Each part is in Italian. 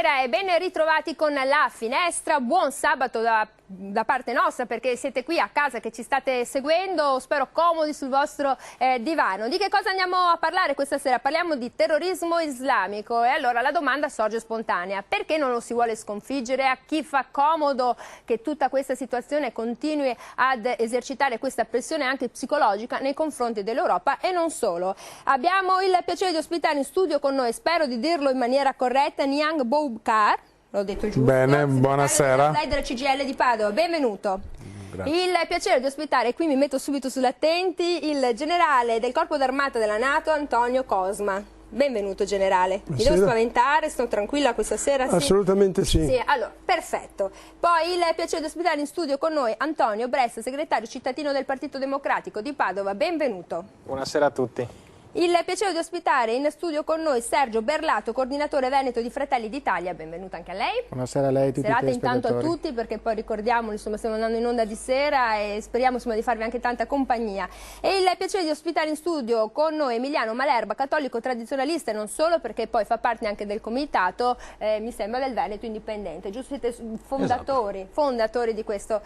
Buonasera e ben ritrovati con La Finestra. Buon sabato da parte nostra, perché siete qui a casa che ci state seguendo, spero comodi sul vostro divano. Di che cosa andiamo a parlare questa sera? Parliamo di terrorismo islamico e allora la domanda sorge spontanea: perché non lo si vuole sconfiggere? A chi fa comodo che tutta questa situazione continui ad esercitare questa pressione anche psicologica nei confronti dell'Europa e non solo? Abbiamo il piacere di ospitare in studio con noi, spero di dirlo in maniera corretta, Niang Boubkar. L'ho detto giusto? Bene, buonasera. Lei della CGIL di Padova, benvenuto. Grazie. Il piacere di ospitare, qui mi metto subito sull'attenti, il generale del Corpo d'Armata della NATO, Antonio Cosma. Benvenuto generale. Mi devo spaventare? Sto tranquilla questa sera? Sì? Assolutamente sì. Sì, allora, perfetto. Poi il piacere di ospitare in studio con noi Antonio Bressa, segretario cittadino del Partito Democratico di Padova. Benvenuto. Buonasera a tutti. Il piacere di ospitare in studio con noi Sergio Berlato, coordinatore veneto di Fratelli d'Italia. Benvenuta anche a lei. Buonasera a lei, tutti i Serate telespettatori. intanto a tutti, perché poi ricordiamo, insomma, stiamo andando in onda di sera e speriamo, insomma, di farvi anche tanta compagnia. E il piacere di ospitare in studio con noi Emiliano Malerba, cattolico tradizionalista e non solo, perché poi fa parte anche del comitato, mi sembra, del Veneto Indipendente, giusto? Siete fondatori di questo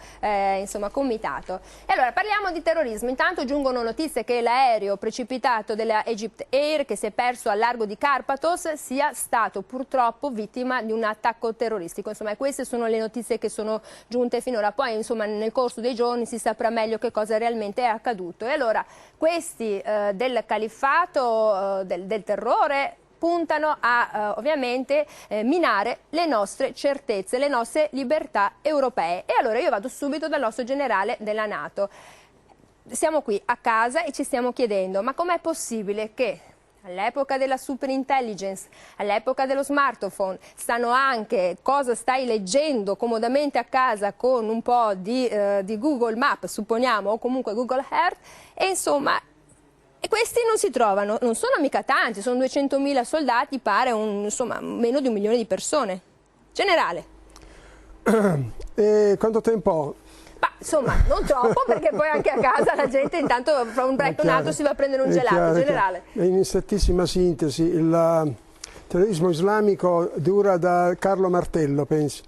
insomma, comitato. E allora parliamo di terrorismo. Intanto giungono notizie che l'aereo precipitato della Egypt Air, che si è perso al largo di Karpathos, sia stato purtroppo vittima di un attacco terroristico. Insomma, queste sono le notizie che sono giunte finora. Poi, insomma, nel corso dei giorni si saprà meglio che cosa realmente è accaduto. E allora questi del califfato, del terrore, puntano a ovviamente minare le nostre certezze, le nostre libertà europee. E allora io vado subito dal nostro generale della NATO. Siamo qui a casa e ci stiamo chiedendo: ma com'è possibile che all'epoca della super intelligence, all'epoca dello smartphone, stanno anche cosa stai leggendo comodamente a casa con un po' di Google Maps, supponiamo, o comunque Google Earth, e insomma, e questi non si trovano, non sono mica tanti, sono 200.000 soldati, pare insomma, meno di 1 milione di persone. Generale. Quanto tempo? Ma insomma, non troppo, perché poi anche a casa la gente intanto fra un break e un altro si va a prendere un gelato, generale. In strettissima sintesi, il terrorismo islamico dura da Carlo Martello, pensi,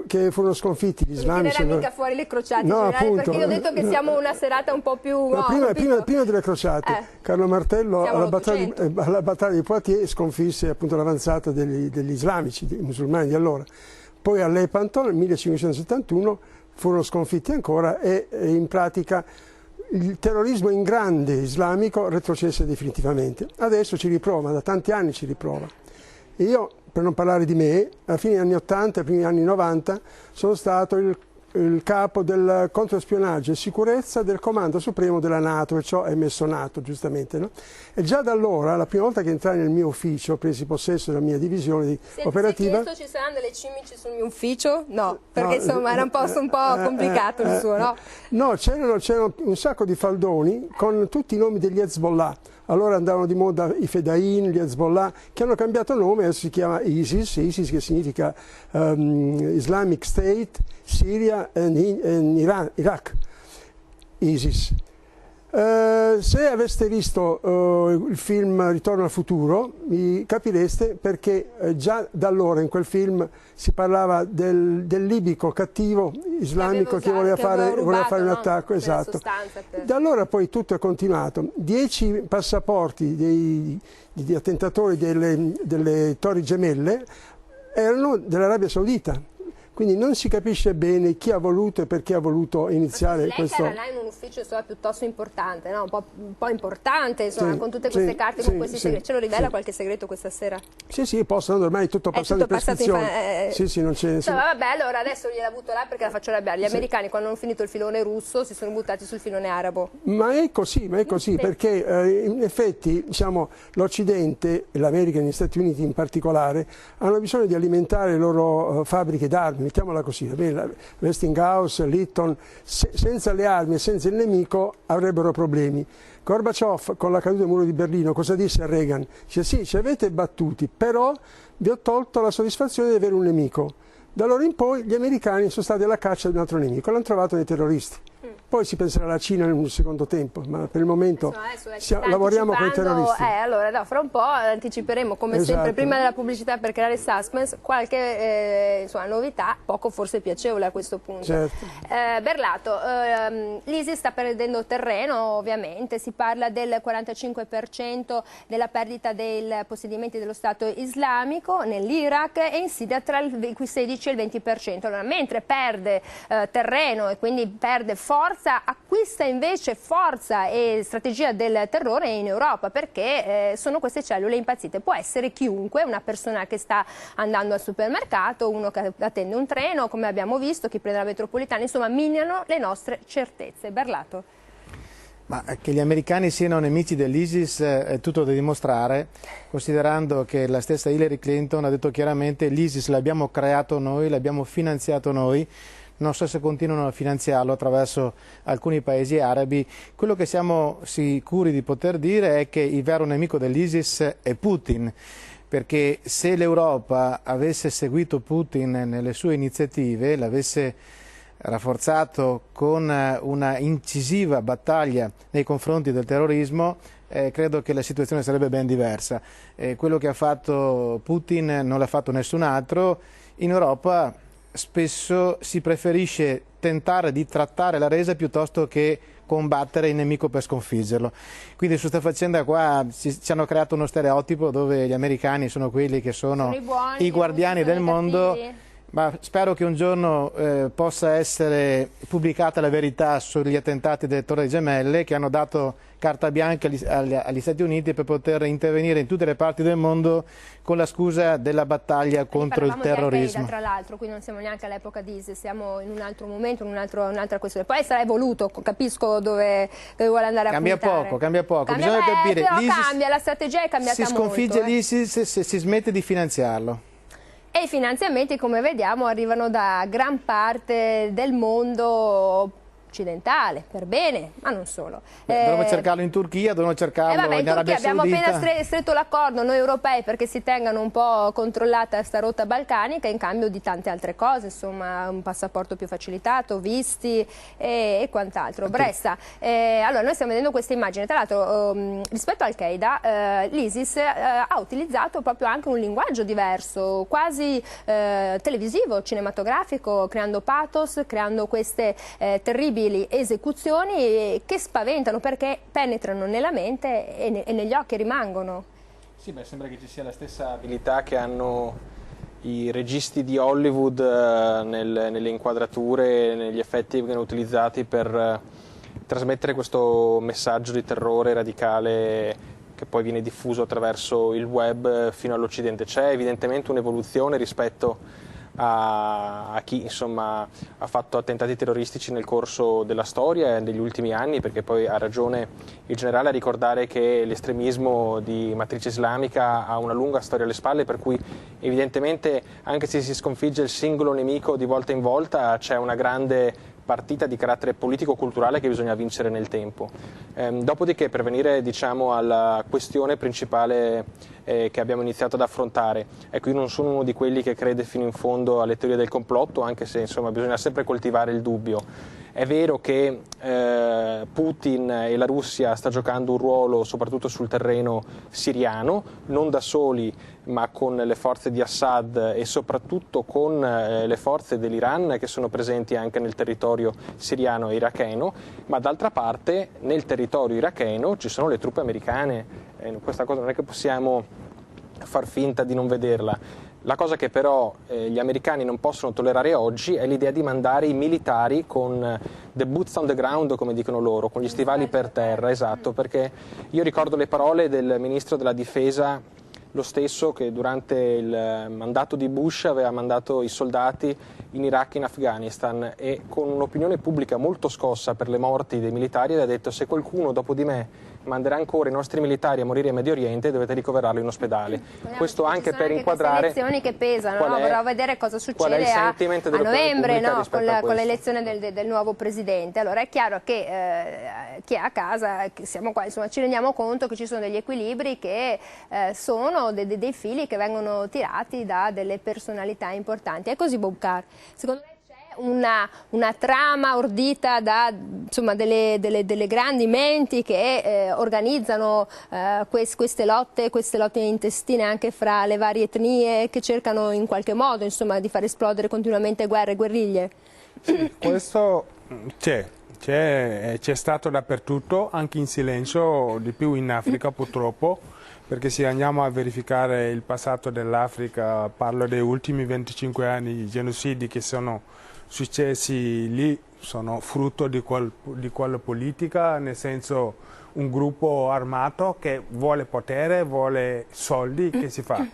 che furono sconfitti gli islamici. Non tirerà mica fuori le crociate, no, generale, appunto, perché io ho detto che siamo una serata un po' più... prima delle crociate, Carlo Martello alla battaglia di Poitiers sconfisse appunto l'avanzata degli islamici, dei musulmani di allora. Poi a Lepanto nel 1571 furono sconfitti ancora e in pratica il terrorismo in grande islamico retrocesse definitivamente. Adesso ci riprova, da tanti anni ci riprova. E io, per non parlare di me, alla fine degli anni 80 e primi degli anni 90 sono stato il capo del controspionaggio e sicurezza del comando supremo della NATO, e ciò è messo NATO, giustamente. No? E già da allora, la prima volta che entrai nel mio ufficio, presi possesso della mia divisione operativa... Se ci saranno delle cimici sul mio ufficio? No, perché insomma era un posto un po' complicato il suo, no? No, c'erano un sacco di faldoni con tutti i nomi degli Hezbollah. Allora andavano di moda i Fedain, gli Hezbollah, che hanno cambiato nome, adesso si chiama ISIS che significa Islamic State, Siria e Iraq, ISIS. Se aveste visto il film Ritorno al futuro, capireste perché già da allora in quel film si parlava del libico cattivo islamico che voleva fare un attacco. Esatto. Da allora poi tutto è continuato. 10 passaporti di attentatori delle Torri Gemelle erano dell'Arabia Saudita. Quindi non si capisce bene chi ha voluto e perché ha voluto iniziare questo... Lei era là in un ufficio piuttosto importante, no? un po' importante, insomma, sì, con tutte queste carte, con questi segreti. Ce lo rivela qualche segreto questa sera? Sì, possono, ormai è tutto passato in prescrizione. Sì, non c'è... vabbè, allora adesso gliel'ha avuto là perché la faccio arrabbiare. Gli americani, quando hanno finito il filone russo, si sono buttati sul filone arabo. Ma è così, perché in effetti, diciamo, l'Occidente, l'America e gli Stati Uniti in particolare, hanno bisogno di alimentare le loro fabbriche d'armi, mettiamola così, Westinghouse, Litton, senza le armi e senza il nemico avrebbero problemi. Gorbaciov, con la caduta del muro di Berlino, cosa disse a Reagan? Dice: sì, ci avete battuti, però vi ho tolto la soddisfazione di avere un nemico. Da allora in poi gli americani sono stati alla caccia di un altro nemico, l'hanno trovato nei terroristi. Poi si penserà alla Cina in un secondo tempo, ma per il momento lavoriamo con i terroristi. Allora, no, fra un po' anticiperemo, come sempre, prima della pubblicità per creare suspense, qualche novità, poco forse piacevole a questo punto. Certo. Berlato, l'ISIS sta perdendo terreno, ovviamente, si parla del 45% della perdita dei possedimenti dello Stato islamico nell'Iraq e in Siria tra il 16 e il 20%. Allora, mentre perde terreno e quindi perde forza, acquista invece forza e strategia del terrore in Europa, perché sono queste cellule impazzite. Può essere chiunque, una persona che sta andando al supermercato, uno che attende un treno, come abbiamo visto, chi prende la metropolitana, insomma minano le nostre certezze. Berlato. Ma che gli americani siano nemici dell'ISIS è tutto da dimostrare, considerando che la stessa Hillary Clinton ha detto chiaramente l'ISIS l'abbiamo creato noi, l'abbiamo finanziato noi. Non so se continuano a finanziarlo attraverso alcuni paesi arabi. Quello che siamo sicuri di poter dire è che il vero nemico dell'ISIS è Putin, perché se l'Europa avesse seguito Putin nelle sue iniziative, l'avesse rafforzato con una incisiva battaglia nei confronti del terrorismo, credo che la situazione sarebbe ben diversa. Quello che ha fatto Putin non l'ha fatto nessun altro. In Europa spesso si preferisce tentare di trattare la resa piuttosto che combattere il nemico per sconfiggerlo. Quindi su questa faccenda qua ci hanno creato uno stereotipo dove gli americani sono quelli che sono i guardiani del mondo. Ma spero che un giorno possa essere pubblicata la verità sugli attentati delle Torri Gemelle, che hanno dato carta bianca agli Stati Uniti per poter intervenire in tutte le parti del mondo con la scusa della battaglia contro il terrorismo. Al-Qaeda, tra l'altro, qui non siamo neanche all'epoca di ISIS, siamo in un altro momento, in un'altra questione. Poi sarà evoluto, capisco dove vuole andare a puntare. Cambia poco. Bisogna capire, però cambia, la strategia è cambiata molto. Si sconfigge l'ISIS se si smette di finanziarlo. E i finanziamenti, come vediamo, arrivano da gran parte del mondo occidentale, per bene, ma non solo. Dovremmo cercarlo in Turchia, dovremmo cercarlo in Arabia Saudita. Abbiamo appena stretto l'accordo noi europei perché si tengano un po' controllata questa rotta balcanica in cambio di tante altre cose, insomma un passaporto più facilitato, visti e quant'altro. Bressa, allora noi stiamo vedendo queste immagini, tra l'altro rispetto al Al-Qaeda l'ISIS ha utilizzato proprio anche un linguaggio diverso, quasi televisivo, cinematografico, creando pathos, creando queste terribili esecuzioni che spaventano perché penetrano nella mente e negli occhi rimangono. Sì, beh, sembra che ci sia la stessa abilità che hanno i registi di Hollywood nelle inquadrature, negli effetti che vengono utilizzati per trasmettere questo messaggio di terrore radicale che poi viene diffuso attraverso il web fino all'Occidente. C'è evidentemente un'evoluzione rispetto a chi insomma ha fatto attentati terroristici nel corso della storia e negli ultimi anni, perché poi ha ragione il generale a ricordare che l'estremismo di matrice islamica ha una lunga storia alle spalle, per cui evidentemente anche se si sconfigge il singolo nemico di volta in volta c'è una grande partita di carattere politico-culturale che bisogna vincere nel tempo. Dopodiché, per venire alla questione principale che abbiamo iniziato ad affrontare, ecco, io non sono uno di quelli che crede fino in fondo alle teorie del complotto, anche se insomma bisogna sempre coltivare il dubbio. È vero che Putin e la Russia sta giocando un ruolo soprattutto sul terreno siriano, non da soli ma con le forze di Assad e soprattutto con le forze dell'Iran che sono presenti anche nel territorio siriano e iracheno, ma d'altra parte nel territorio iracheno ci sono le truppe americane, questa cosa non è che possiamo far finta di non vederla. La cosa che però gli americani non possono tollerare oggi è l'idea di mandare i militari con the boots on the ground, come dicono loro, con gli stivali per terra, esatto, perché io ricordo le parole del ministro della difesa, lo stesso che durante il mandato di Bush aveva mandato i soldati in Iraq e in Afghanistan, e con un'opinione pubblica molto scossa per le morti dei militari aveva detto: se qualcuno dopo di me manderà ancora i nostri militari a morire in Medio Oriente dovete ricoverarlo in ospedale. Questo anche per inquadrare le elezioni che pesano, no? Vorrò vedere cosa succede a novembre, no? con l'elezione del nuovo presidente. Allora è chiaro che chi è a casa, che siamo qua, insomma, ci rendiamo conto che ci sono degli equilibri che sono dei fili che vengono tirati da delle personalità importanti. È così, Bobcar? Secondo me c'è una trama ordita da insomma, delle grandi menti che organizzano queste lotte intestine anche fra le varie etnie, che cercano in qualche modo insomma, di far esplodere continuamente guerre e guerriglie? Sì, questo c'è stato dappertutto, anche in silenzio, di più in Africa purtroppo, perché se andiamo a verificare il passato dell'Africa, parlo dei ultimi 25 anni, i genocidi che sono successi lì sono frutto di quella politica, nel senso un gruppo armato che vuole potere, vuole soldi, che si fa.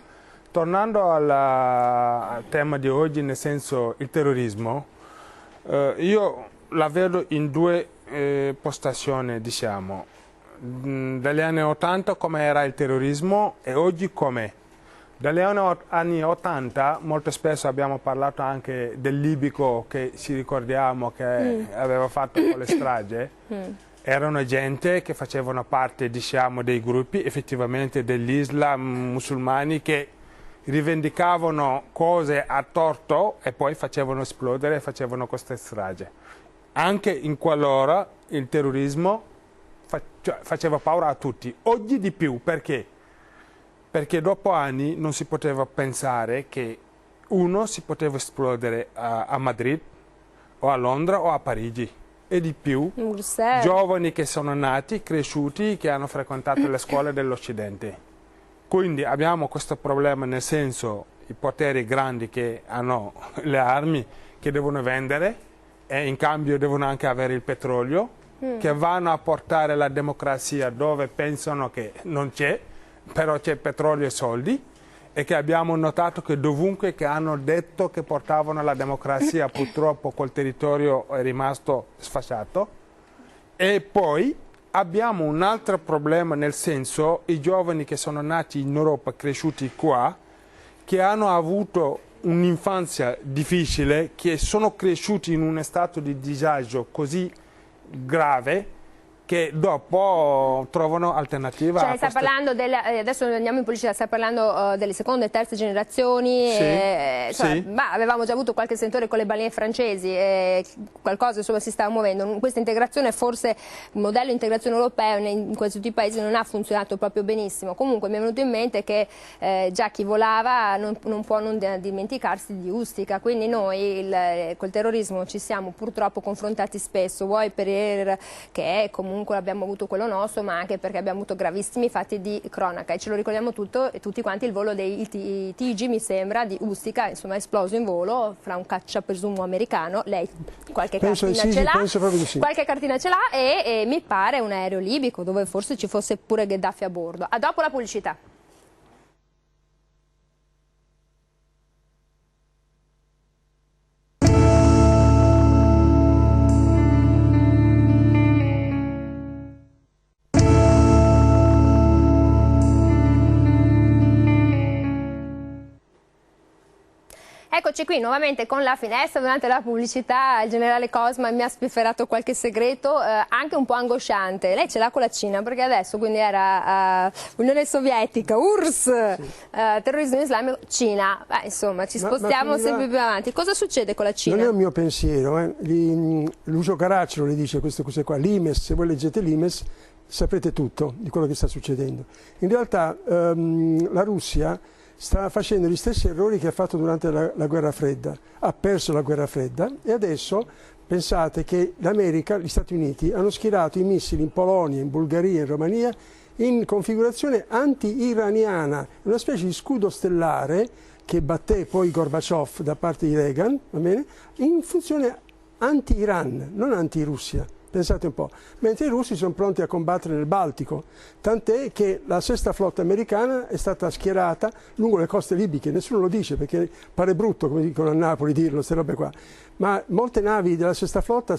Tornando al tema di oggi, nel senso il terrorismo, io la vedo in due postazioni, diciamo. Dagli anni 80 come era il terrorismo e oggi com'è. Dagli anni 80 molto spesso abbiamo parlato anche del libico che ci ricordiamo che aveva fatto quelle strage. Erano gente che facevano parte, diciamo, dei gruppi effettivamente dell'Islam musulmani che rivendicavano cose a torto e poi facevano esplodere e facevano queste strage. Anche in quell'ora il terrorismo faceva paura a tutti. Oggi di più, perché? Perché dopo anni non si poteva pensare che uno si poteva esplodere a Madrid o a Londra o a Parigi. E di più, giovani che sono nati, cresciuti, che hanno frequentato le scuole dell'Occidente. Quindi abbiamo questo problema, nel senso i poteri grandi che hanno le armi che devono vendere e in cambio devono anche avere il petrolio, che vanno a portare la democrazia dove pensano che non c'è, però c'è petrolio e soldi, e che abbiamo notato che dovunque che hanno detto che portavano la democrazia, purtroppo quel territorio è rimasto sfasciato. E poi abbiamo un altro problema, nel senso i giovani che sono nati in Europa, cresciuti qua, che hanno avuto un'infanzia difficile, che sono cresciuti in uno stato di disagio così grave, che dopo trovano alternativa. Cioè, sta parlando adesso andiamo in pubblicità, sta parlando delle seconde e terze generazioni, sì. Ma avevamo già avuto qualche sentore con le balene francesi, qualcosa insomma si stava muovendo. Questa integrazione, forse il modello di integrazione europeo in questi tutti i paesi non ha funzionato proprio benissimo. Comunque mi è venuto in mente che già chi volava non può non dimenticarsi di Ustica, quindi noi col terrorismo ci siamo purtroppo confrontati spesso, vuoi per che è comunque abbiamo avuto quello nostro, ma anche perché abbiamo avuto gravissimi fatti di cronaca, e ce lo ricordiamo tutti quanti, il volo dei TG, mi sembra, di Ustica, insomma è esploso in volo fra un cacciapresumo americano. Lei qualche cartina ce l'ha, qualche cartina ce l'ha, e mi pare un aereo libico dove forse ci fosse pure Gheddafi a bordo. A dopo la pubblicità. Eccoci qui nuovamente con la finestra. Durante la pubblicità il generale Cosma mi ha spifferato qualche segreto anche un po' angosciante. Lei ce l'ha con la Cina, perché adesso quindi era Unione Sovietica, URSS, sì. Terrorismo islamico, Cina. Insomma ci spostiamo sempre più avanti. Cosa succede con la Cina? Non è un mio pensiero, Lucio Caracciolo le dice queste cose qua, l'Imes, se voi leggete l'Imes saprete tutto di quello che sta succedendo. In realtà la Russia sta facendo gli stessi errori che ha fatto durante la guerra fredda, ha perso la guerra fredda e adesso pensate che l'America, gli Stati Uniti hanno schierato i missili in Polonia, in Bulgaria, in Romania in configurazione anti-iraniana, una specie di scudo stellare che batté poi Gorbaciov da parte di Reagan, va bene? In funzione anti-Iran, non anti-Russia. Pensate un po', mentre i russi sono pronti a combattere nel Baltico, tant'è che la sesta flotta americana è stata schierata lungo le coste libiche, nessuno lo dice perché pare brutto, come dicono a Napoli, dirlo, queste robe qua, ma molte navi della sesta flotta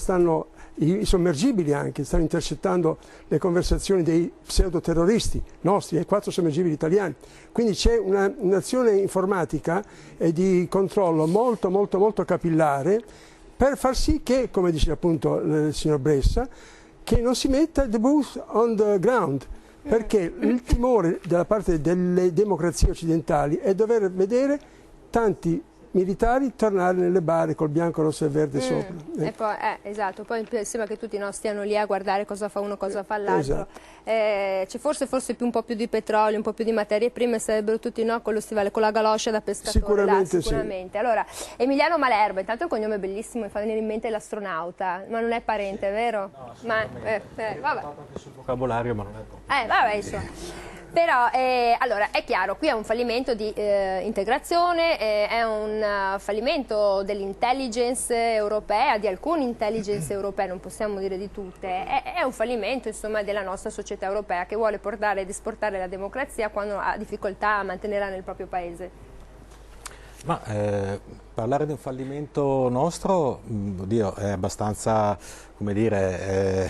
i sommergibili anche, stanno intercettando le conversazioni dei pseudoterroristi nostri, e 4 sommergibili italiani, quindi c'è un'azione informatica e di controllo molto molto molto capillare, per far sì che, come dice appunto il signor Bressa, che non si metta the boots on the ground, perché il timore dalla parte delle democrazie occidentali è dover vedere tanti militari tornare nelle bare col bianco, rosso e verde sopra. E poi, esatto, poi sembra che tutti stiano lì a guardare cosa fa uno, cosa fa l'altro. Esatto. C'è forse un po' più di petrolio, un po' più di materie prime, sarebbero tutti con lo stivale, con la galoscia da pescatore. Sicuramente, sicuramente. Sì. Allora, Emiliano Malerba, intanto il cognome è bellissimo, mi fa venire in mente l'astronauta, ma non è parente, vero? No, vabbè. anche sul vocabolario, ma non è proprio. Vabbè, insomma. Però allora è chiaro, qui è un fallimento di integrazione, è un fallimento dell'intelligence europea, di alcune intelligence europee, non possiamo dire di tutte, è un fallimento insomma della nostra società europea che vuole portare ed esportare la democrazia quando ha difficoltà a mantenerla nel proprio paese. Ma parlare di un fallimento nostro, oddio, è abbastanza, come dire,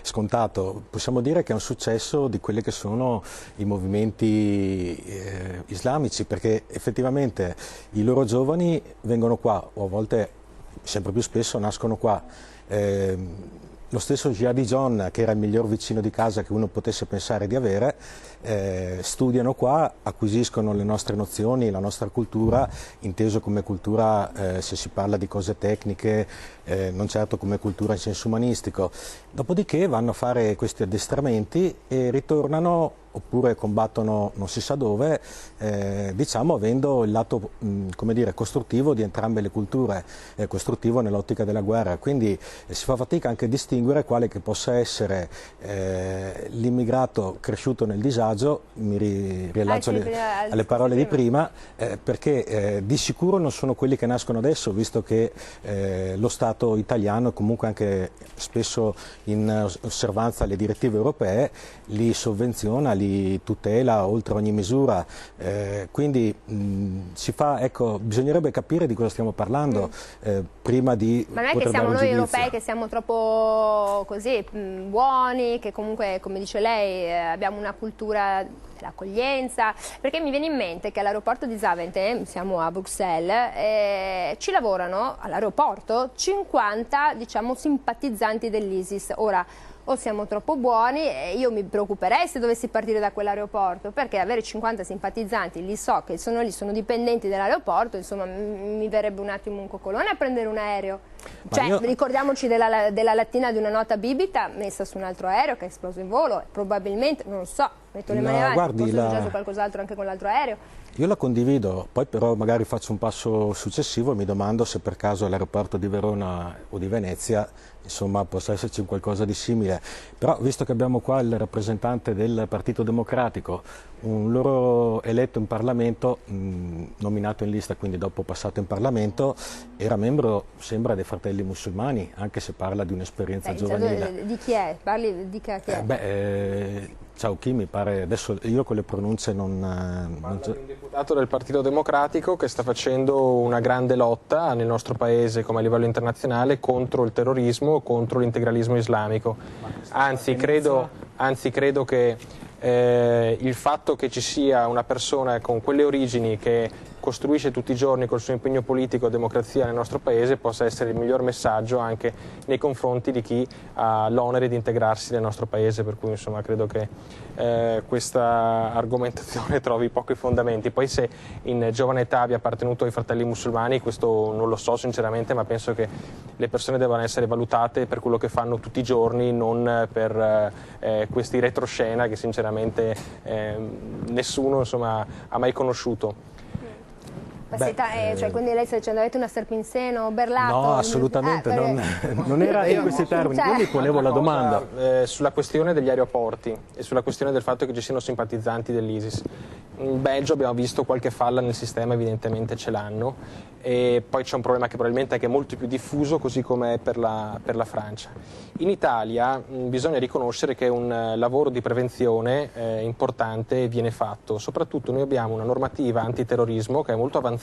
scontato. Possiamo dire che è un successo di quelli che sono i movimenti islamici, perché effettivamente i loro giovani vengono qua, o a volte sempre più spesso nascono qua. Lo stesso Jihadi John, che era il miglior vicino di casa che uno potesse pensare di avere, studiano qua, acquisiscono le nostre nozioni, la nostra cultura, inteso come cultura se si parla di cose tecniche, non certo come cultura in senso umanistico. Dopodiché vanno a fare questi addestramenti e ritornano, oppure combattono non si sa dove, diciamo avendo il lato come dire, costruttivo di entrambe le culture, costruttivo nell'ottica della guerra, quindi si fa fatica anche a distinguere quale che possa essere l'immigrato cresciuto nel disagio, mi riallaccio alle parole di prima, perché di sicuro non sono quelli che nascono adesso, visto che lo Stato italiano, comunque anche spesso in osservanza alle direttive europee, li sovvenziona, li tutela oltre ogni misura, quindi si fa, ecco, bisognerebbe capire di cosa stiamo parlando prima di ma non è che siamo noi europei che siamo troppo così buoni, che comunque, come dice lei, abbiamo una cultura dell'accoglienza, perché mi viene in mente che all'aeroporto di Zaventem, siamo a Bruxelles, ci lavorano all'aeroporto 50 diciamo simpatizzanti dell'ISIS. Ora, o siamo troppo buoni, e io mi preoccuperei se dovessi partire da quell'aeroporto, perché avere 50 simpatizzanti, li so che sono lì, sono dipendenti dell'aeroporto, insomma mi verrebbe un attimo un coccolone a prendere un aereo. Cioè, ricordiamoci della lattina di una nota bibita messa su un altro aereo che è esploso in volo, probabilmente, non lo so, metto le mani avanti, forse è successo qualcos'altro anche con l'altro aereo. Io la condivido, poi però magari faccio un passo successivo e mi domando se per caso all'aeroporto di Verona o di Venezia insomma possa esserci qualcosa di simile. Però visto che abbiamo qua il rappresentante del Partito Democratico, un loro eletto in Parlamento, nominato in lista, quindi dopo passato in Parlamento, era membro, sembra, dei Fratelli Musulmani, anche se parla di un'esperienza giovanile. Di chi è? Parli di chi è? Ciao Chi, mi pare, adesso io con le pronunce non c'è. Un deputato del Partito Democratico che sta facendo una grande lotta nel nostro paese come a livello internazionale contro il terrorismo, contro l'integralismo islamico. Anzi, credo che il fatto che ci sia una persona con quelle origini che costruisce tutti i giorni col suo impegno politico democrazia nel nostro paese possa essere il miglior messaggio anche nei confronti di chi ha l'onere di integrarsi nel nostro paese, per cui insomma credo che questa argomentazione trovi pochi fondamenti. Poi se in giovane età abbia appartenuto ai Fratelli Musulmani, questo non lo so sinceramente, ma penso che le persone devono essere valutate per quello che fanno tutti i giorni, non per questi retroscena che sinceramente nessuno insomma ha mai conosciuto. Cioè, quindi lei sta dicendo avete una serpe in seno, berlato? No, assolutamente, non era in questi termini, quindi ponevo la domanda. Sulla questione degli aeroporti e sulla questione del fatto che ci siano simpatizzanti dell'ISIS. In Belgio abbiamo visto qualche falla nel sistema, evidentemente ce l'hanno, e poi c'è un problema che probabilmente è anche molto più diffuso, così come è per la Francia. In Italia bisogna riconoscere che un lavoro di prevenzione importante viene fatto, soprattutto noi abbiamo una normativa antiterrorismo che è molto avanzata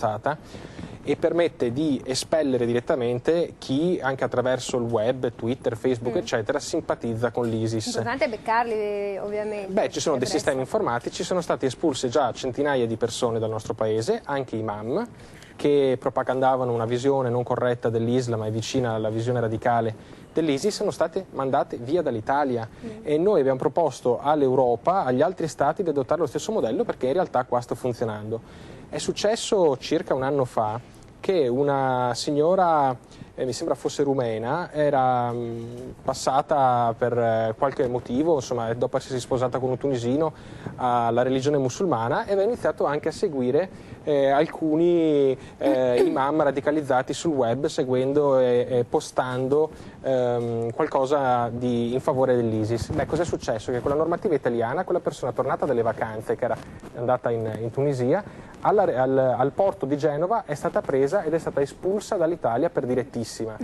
e permette di espellere direttamente chi, anche attraverso il web, Twitter, Facebook, eccetera, simpatizza con l'ISIS. L'importante è beccarli, ovviamente. Ci sono dei sistemi informatici, sono stati espulse già centinaia di persone dal nostro paese, anche imam, che propagandavano una visione non corretta dell'Islam e vicina alla visione radicale dell'ISIS, sono state mandate via dall'Italia e noi abbiamo proposto all'Europa, agli altri stati, di adottare lo stesso modello perché in realtà qua sta funzionando. È successo circa un anno fa che una signora, mi sembra fosse rumena, era passata per qualche motivo, insomma, dopo essersi sposata con un tunisino, alla religione musulmana, e aveva iniziato anche a seguire alcuni imam radicalizzati sul web, seguendo e postando qualcosa in favore dell'ISIS. Beh, cos'è successo? Che con la normativa italiana, quella persona tornata dalle vacanze, che era andata in Tunisia, al porto di Genova è stata presa ed è stata espulsa dall'Italia per direttissima.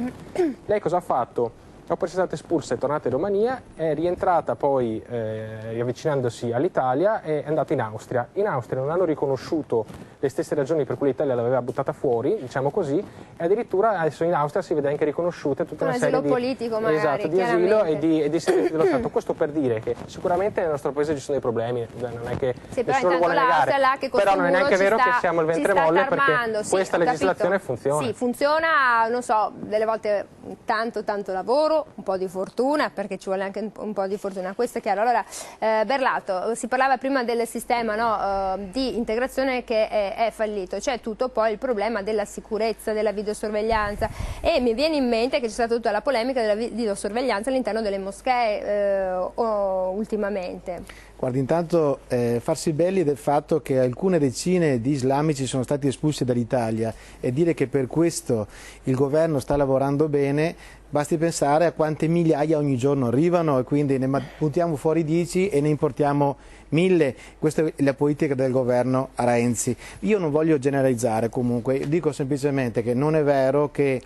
Lei cosa ha fatto? Dopo essere stata espulsa è tornata in Romania, è rientrata poi riavvicinandosi all'Italia, e è andata in Austria. In Austria non hanno riconosciuto le stesse ragioni per cui l'Italia l'aveva buttata fuori, diciamo così, e addirittura adesso in Austria si vede anche riconosciute tutta una serie di politico, magari, esatto, di asilo e di servizi dello Stato. Questo per dire che sicuramente nel nostro paese ci sono dei problemi, non è che nessuno lo vuole negare, però non è neanche vero che siamo il ventre molle, perché questa legislazione funziona. Sì, funziona, non so, delle volte tanto lavoro, un po' di fortuna, perché ci vuole anche un po' di fortuna, questo è chiaro. Allora, Berlato, si parlava prima del sistema di integrazione che è fallito, c'è tutto poi il problema della sicurezza, della videosorveglianza, e mi viene in mente che c'è stata tutta la polemica della videosorveglianza all'interno delle moschee ultimamente. Guardi, intanto farsi belli del fatto che alcune decine di islamici sono stati espulsi dall'Italia e dire che per questo il governo sta lavorando bene, basti pensare a quante migliaia ogni giorno arrivano, e quindi ne puntiamo fuori 10 e ne importiamo 1000. Questa è la politica del governo Renzi. Io non voglio generalizzare, comunque dico semplicemente che non è vero che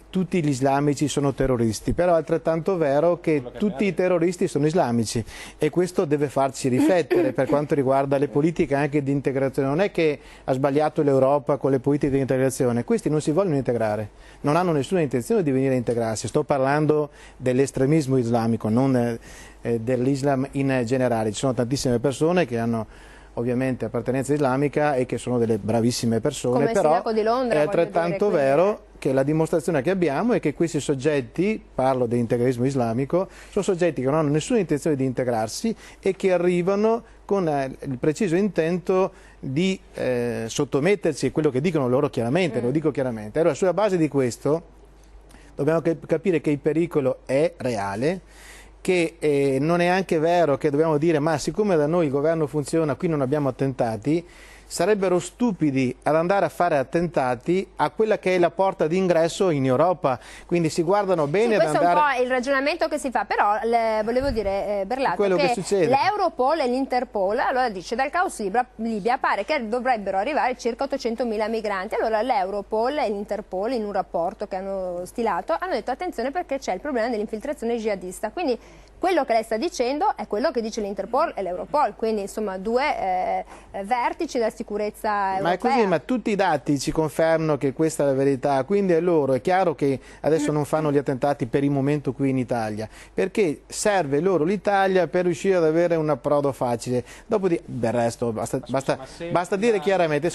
tutti gli islamici sono terroristi, però è altrettanto vero che tutti i terroristi sono islamici, e questo deve farci riflettere per quanto riguarda le politiche anche di integrazione. Non è che ha sbagliato l'Europa con le politiche di integrazione, questi non si vogliono integrare, non hanno nessuna intenzione di venire a integrarsi. Sto parlando dell'estremismo islamico, non dell'Islam in generale. Ci sono tantissime persone che hanno ovviamente appartenenza islamica e che sono delle bravissime persone, però di Londra, è altrettanto vero che la dimostrazione che abbiamo è che questi soggetti, parlo dell'integralismo islamico, sono soggetti che non hanno nessuna intenzione di integrarsi e che arrivano con il preciso intento di sottomettersi a quello che dicono loro chiaramente, lo dico chiaramente. Allora, sulla base di questo dobbiamo capire che il pericolo è reale, che non è anche vero che dobbiamo dire ma siccome da noi il governo funziona, qui non abbiamo attentati. Sarebbero stupidi ad andare a fare attentati a quella che è la porta d'ingresso in Europa, quindi si guardano bene ad andare... Questo è un po' il ragionamento che si fa, però volevo dire, Berlato, che l'Europol e l'Interpol, allora dice, dal caos Libia pare che dovrebbero arrivare circa 800.000 migranti. Allora l'Europol e l'Interpol, in un rapporto che hanno stilato, hanno detto attenzione perché c'è il problema dell'infiltrazione jihadista. Quindi quello che lei sta dicendo è quello che dice l'Interpol e l'Europol, quindi insomma due vertici della sicurezza europea. Ma è così, ma tutti i dati ci confermano che questa è la verità, quindi è chiaro che adesso non fanno gli attentati per il momento qui in Italia, perché serve loro l'Italia per riuscire ad avere un approdo facile. Dopodiché, del resto, basta dire chiaramente,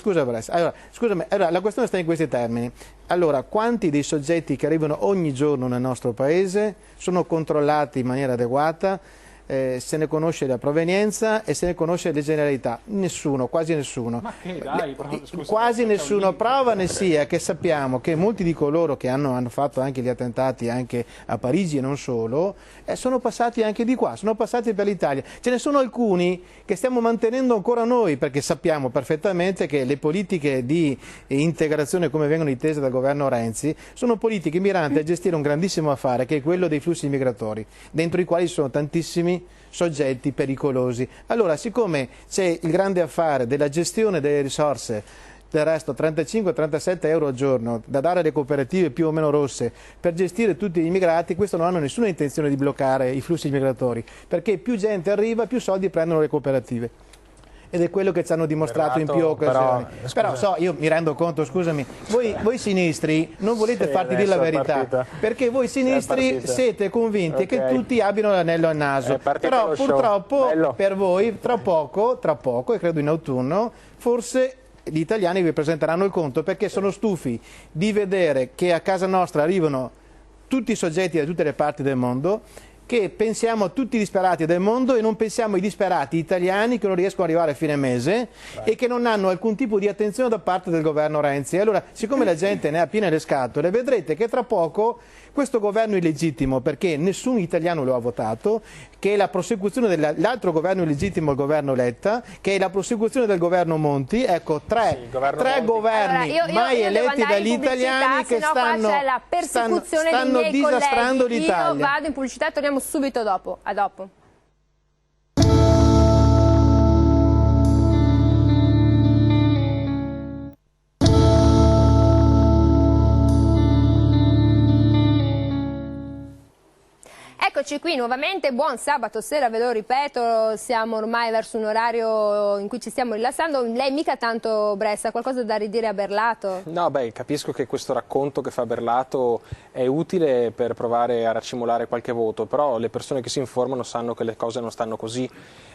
allora, la questione sta in questi termini. Allora, quanti dei soggetti che arrivano ogni giorno nel nostro paese sono controllati in maniera adeguata? Se ne conosce la provenienza e se ne conosce le generalità? Nessuno, quasi nessuno. Ma che dai, quasi nessuno. Prova ne sia che sappiamo che molti di coloro che hanno fatto anche gli attentati anche a Parigi e non solo, sono passati anche di qua, sono passati per l'Italia. Ce ne sono alcuni che stiamo mantenendo ancora noi, perché sappiamo perfettamente che le politiche di integrazione come vengono intese dal governo Renzi sono politiche miranti a gestire un grandissimo affare, che è quello dei flussi migratori, dentro i quali ci sono tantissimi soggetti pericolosi. Allora, siccome c'è il grande affare della gestione delle risorse, del resto 35-37 euro al giorno da dare alle cooperative più o meno rosse per gestire tutti gli immigrati, questo non hanno nessuna intenzione di bloccare i flussi migratori, perché più gente arriva, più soldi prendono le cooperative. Ed è quello che ci hanno dimostrato in più occasioni. Però io mi rendo conto, scusami, voi sinistri non volete farti dire la verità, perché voi sinistri siete convinti che tutti abbiano l'anello al naso. Però purtroppo per voi tra poco, e credo in autunno, forse gli italiani vi presenteranno il conto, perché sono stufi di vedere che a casa nostra arrivano tutti i soggetti da tutte le parti del mondo, che pensiamo a tutti i disperati del mondo e non pensiamo ai disperati italiani che non riescono ad arrivare a fine mese e che non hanno alcun tipo di attenzione da parte del governo Renzi. Allora, siccome la gente ne ha piene le scatole, vedrete che tra poco questo governo è illegittimo perché nessun italiano lo ha votato, che è la prosecuzione dell'altro governo illegittimo, il governo Letta, che è la prosecuzione del governo Monti. Ecco, tre governi mai eletti dagli italiani che stanno disastrando l'Italia. Io vado in pubblicità e torniamo subito dopo. A dopo. Eccoci qui nuovamente, buon sabato sera, ve lo ripeto, siamo ormai verso un orario in cui ci stiamo rilassando. Lei mica tanto Bressa, qualcosa da ridire a Berlato? No, beh, capisco che questo racconto che fa Berlato è utile per provare a raccimolare qualche voto, però le persone che si informano sanno che le cose non stanno così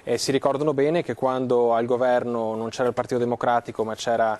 e si ricordano bene che quando al governo non c'era il Partito Democratico ma c'era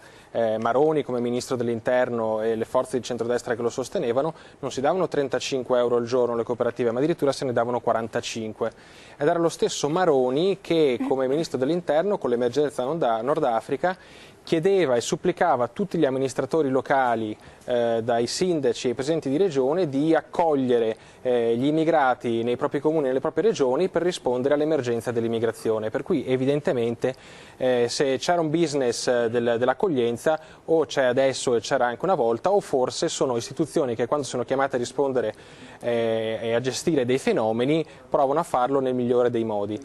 Maroni come ministro dell'interno e le forze di centrodestra che lo sostenevano, non si davano 35 euro al giorno alle cooperative, ma addirittura se ne davano 45. Ed era lo stesso Maroni che come ministro dell'interno con l'emergenza Nord Africa chiedeva e supplicava a tutti gli amministratori locali, dai sindaci ai presidenti di regione, di accogliere gli immigrati nei propri comuni e nelle proprie regioni per rispondere all'emergenza dell'immigrazione. Per cui evidentemente se c'era un business dell'accoglienza o c'è adesso e c'era anche una volta, o forse sono istituzioni che quando sono chiamate a rispondere e a gestire dei fenomeni provano a farlo nel migliore dei modi.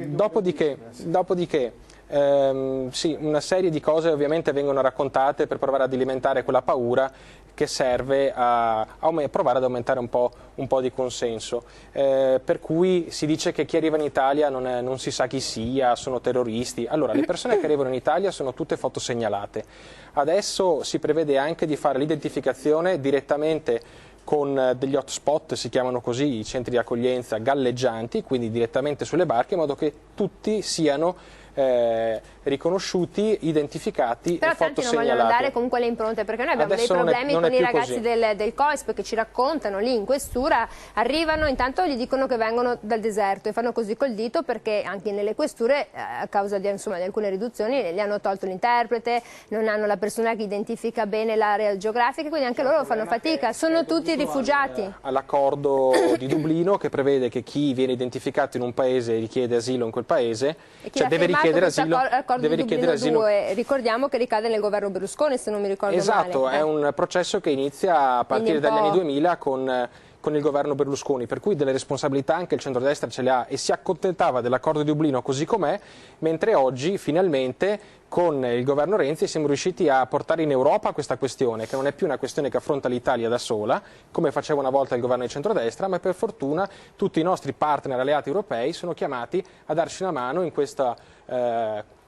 Dopodiché sì, una serie di cose ovviamente vengono raccontate per provare ad alimentare quella paura che serve a provare ad aumentare un po' di consenso, per cui si dice che chi arriva in Italia non si sa chi sia, sono terroristi. Allora, le persone che arrivano in Italia sono tutte fotosegnalate. Adesso si prevede anche di fare l'identificazione direttamente con degli hotspot, si chiamano così, i centri di accoglienza galleggianti, quindi direttamente sulle barche, in modo che tutti siano riconosciuti, identificati però e fotosegnalati. Però tanti non vogliono andare comunque le impronte, perché noi abbiamo Adesso dei problemi con i ragazzi del COISP che ci raccontano lì in questura, arrivano, intanto gli dicono che vengono dal deserto e fanno così col dito perché anche nelle questure a causa di alcune riduzioni gli hanno tolto l'interprete, non hanno la persona che identifica bene l'area geografica, quindi anche loro fanno fatica, sono tutti rifugiati. All'accordo di Dublino che prevede che chi viene identificato in un paese e richiede asilo in quel paese, cioè deve richiedere asilo. Ricordiamo che ricade nel governo Berlusconi, se non mi ricordo male. Esatto, è un processo che inizia a partire dagli anni 2000 con il governo Berlusconi, per cui delle responsabilità anche il centrodestra ce le ha e si accontentava dell'accordo di Dublino così com'è, mentre oggi finalmente con il governo Renzi siamo riusciti a portare in Europa questa questione, che non è più una questione che affronta l'Italia da sola, come faceva una volta il governo di centrodestra, ma per fortuna tutti i nostri partner alleati europei sono chiamati a darci una mano in questa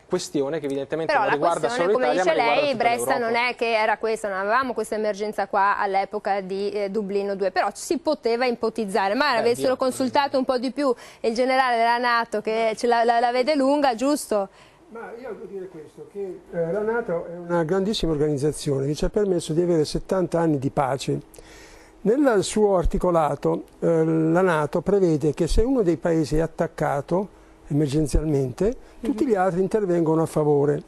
questione che evidentemente non riguarda solo l'Italia, ma riguarda tutta l'Europa. Come dice lei, Bressa non è che era questa, non avevamo questa emergenza qua all'epoca di Dublino 2, però si poteva ipotizzare, ma avessero consultato un po' di più il generale della NATO che la vede lunga, giusto? Ma io devo dire questo, che la NATO è una grandissima organizzazione che ci ha permesso di avere 70 anni di pace. Nel suo articolato la NATO prevede che se uno dei paesi è attaccato emergenzialmente, tutti gli altri intervengono a favore.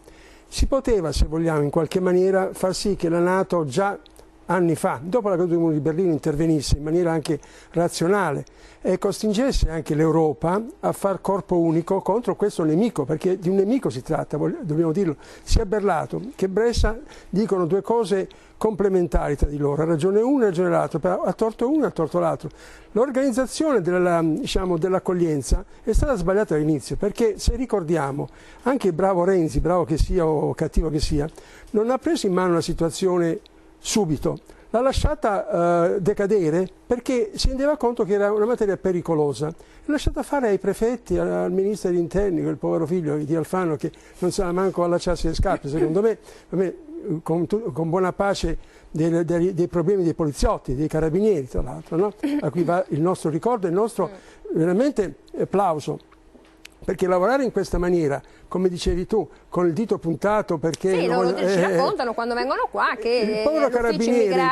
Si poteva, se vogliamo, in qualche maniera far sì che la NATO già anni fa, dopo la caduta del muro di Berlino, intervenisse in maniera anche razionale e costringesse anche l'Europa a far corpo unico contro questo nemico, perché di un nemico si tratta, dobbiamo dirlo. Sia Berlato che Bressa dicono due cose complementari tra di loro, ha ragione uno e ragione l'altro, ha torto uno e ha torto l'altro. L'organizzazione dell'accoglienza è stata sbagliata all'inizio, perché se ricordiamo, anche il bravo Renzi, bravo che sia o cattivo che sia, non ha preso in mano la situazione subito, l'ha lasciata decadere perché si rendeva conto che era una materia pericolosa, l'ha lasciata fare ai prefetti, al ministro degli interni, quel povero figlio di Alfano che non sa manco allacciarsi le scarpe, secondo me con buona pace dei problemi dei poliziotti, dei carabinieri tra l'altro, no? A cui va il nostro ricordo e il nostro veramente plauso. perché lavorare in questa maniera, come dicevi tu, con il dito puntato perché... Sì, loro ci raccontano quando vengono qua che il povero carabiniere,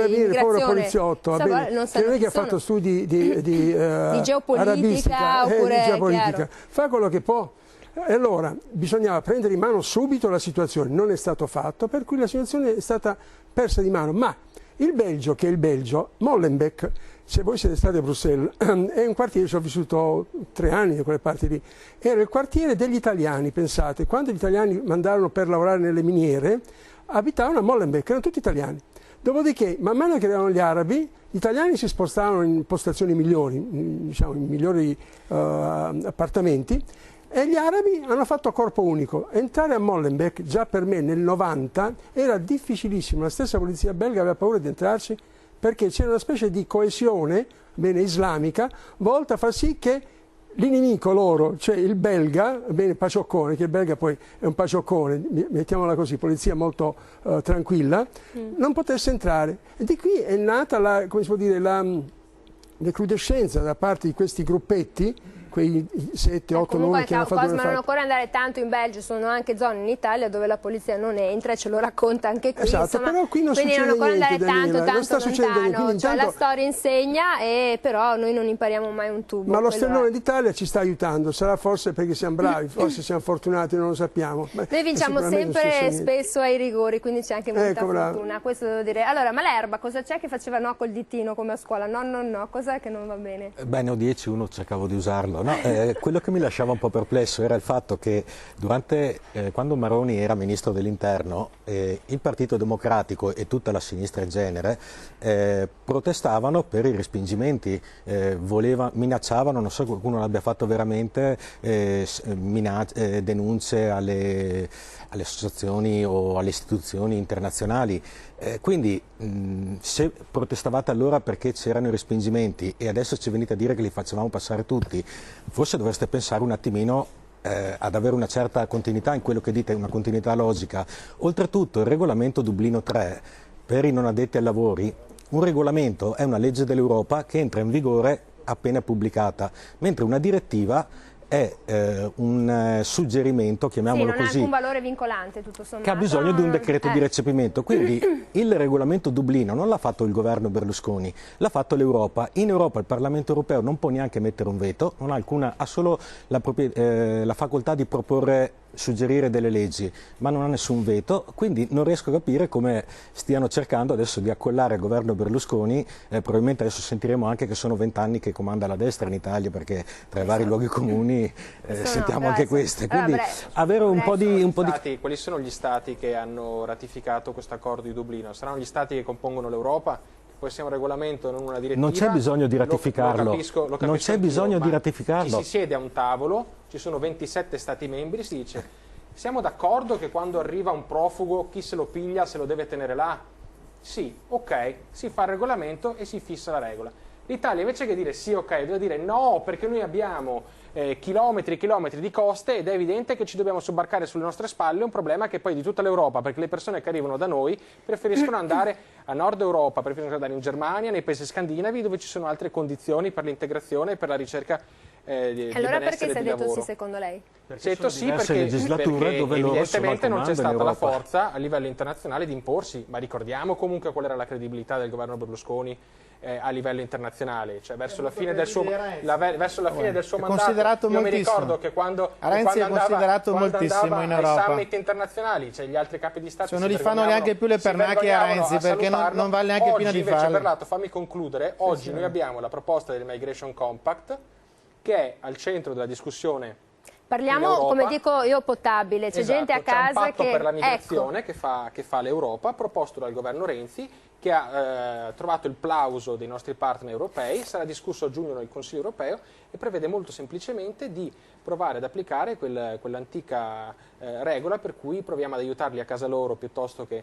il povero poliziotto, che non è che ha fatto studi di geopolitica oppure di geopolitica, fa quello che può. E allora bisognava prendere in mano subito la situazione, non è stato fatto, per cui la situazione è stata persa di mano. Ma il Belgio, che è il Belgio, Molenbeek, se voi siete stati a Bruxelles, è un quartiere, ci ho vissuto 3 anni da quelle parti lì, era il quartiere degli italiani, pensate, quando gli italiani mandarono per lavorare nelle miniere, abitavano a Molenbeek, erano tutti italiani. Dopodiché, man mano che arrivavano gli arabi, gli italiani si spostavano in postazioni migliori, diciamo in migliori appartamenti, e gli arabi hanno fatto corpo unico. Entrare a Molenbeek, già per me nel 90, era difficilissimo. La stessa polizia belga aveva paura di entrarci perché c'era una specie di coesione, bene, islamica, volta a far sì che l'inimico loro, cioè il belga, bene, pacioccone, che il belga poi è un pacioccone, mettiamola così, polizia molto tranquilla, non potesse entrare. E di qui è nata la, come si può dire, la recrudescenza da parte di questi gruppetti, quei 7-8 nomi che hanno fatto. Ma non occorre andare tanto in Belgio, sono anche zone in Italia dove la polizia non entra e ce lo racconta anche qui. Esatto, insomma, però qui non quindi succede non occorre niente, andare tanto non sta succedendo lontano, niente. Cioè, la storia insegna, però noi non impariamo mai un tubo. Ma lo stellone d'Italia ci sta aiutando, sarà forse perché siamo bravi, forse siamo fortunati, non lo sappiamo. Noi vinciamo sempre spesso ai rigori, quindi c'è anche molta fortuna, questo devo dire. Allora, Malerba, cosa c'è che faceva no col ditino come a scuola? No, cos'è che non va bene? Beh, ne ho 10, uno cercavo di usarlo. No, quello che mi lasciava un po' perplesso era il fatto che quando Maroni era ministro dell'interno, il Partito Democratico e tutta la sinistra in genere protestavano per i respingimenti, minacciavano, non so se qualcuno l'abbia fatto veramente, denunce alle associazioni o alle istituzioni internazionali. Quindi se protestavate allora perché c'erano i respingimenti e adesso ci venite a dire che li facevamo passare tutti, forse dovreste pensare un attimino ad avere una certa continuità in quello che dite, una continuità logica. Oltretutto il regolamento Dublino 3 per i non addetti ai lavori, un regolamento è una legge dell'Europa che entra in vigore appena pubblicata, mentre una direttiva è un suggerimento, chiamiamolo così, non ha alcun valore vincolante, tutto sommato, che ha bisogno di un decreto di recepimento. Quindi il regolamento Dublino non l'ha fatto il governo Berlusconi, l'ha fatto l'Europa. In Europa il Parlamento europeo non può neanche mettere un veto, non ha alcuna, ha solo la facoltà di proporre, suggerire delle leggi, ma non ha nessun veto, quindi non riesco a capire come stiano cercando adesso di accollare il governo Berlusconi. Probabilmente adesso sentiremo anche che sono 20 anni che comanda la destra in Italia, perché tra i vari luoghi comuni sentiamo anche queste, quindi avere un po' di... Quali sono gli stati che hanno ratificato questo accordo di Dublino? Saranno gli stati che compongono l'Europa? Poi sia un regolamento, non una direttiva. Non c'è bisogno di ratificarlo. Lo capisco non c'è bisogno di ratificarlo. Ci si siede a un tavolo, ci sono 27 stati membri, si dice: siamo d'accordo che quando arriva un profugo chi se lo piglia se lo deve tenere là? Sì, ok, si fa il regolamento e si fissa la regola. L'Italia invece che dire sì, ok, deve dire no, perché noi abbiamo chilometri e chilometri di coste ed è evidente che ci dobbiamo sobbarcare sulle nostre spalle un problema che poi di tutta l'Europa, perché le persone che arrivano da noi preferiscono andare a nord Europa, preferiscono andare in Germania, nei paesi scandinavi, dove ci sono altre condizioni per l'integrazione e per la ricerca di allora perché benessere si è di detto lavoro. sì secondo lei? Si è detto sì perché evidentemente non c'è stata la forza a livello internazionale di imporsi, ma ricordiamo comunque qual era la credibilità del governo Berlusconi a livello internazionale, cioè verso la fine del suo mandato. Io mi ricordo che quando considerato moltissimo in Europa. Ai summit internazionali, cioè gli altri capi di Stato non gli fanno neanche più le pernacchie a Renzi, perché non vale neanche più di farlo. Perlato, fammi concludere. Oggi noi abbiamo la proposta del Migration Compact che è al centro della discussione. Parliamo, come dico io, potabile, c'è gente a casa c'è un patto che... per la migrazione che fa l'Europa, proposto dal governo Renzi, che ha trovato il plauso dei nostri partner europei, sarà discusso a giugno nel Consiglio europeo e prevede molto semplicemente di provare ad applicare quell'antica regola per cui proviamo ad aiutarli a casa loro piuttosto che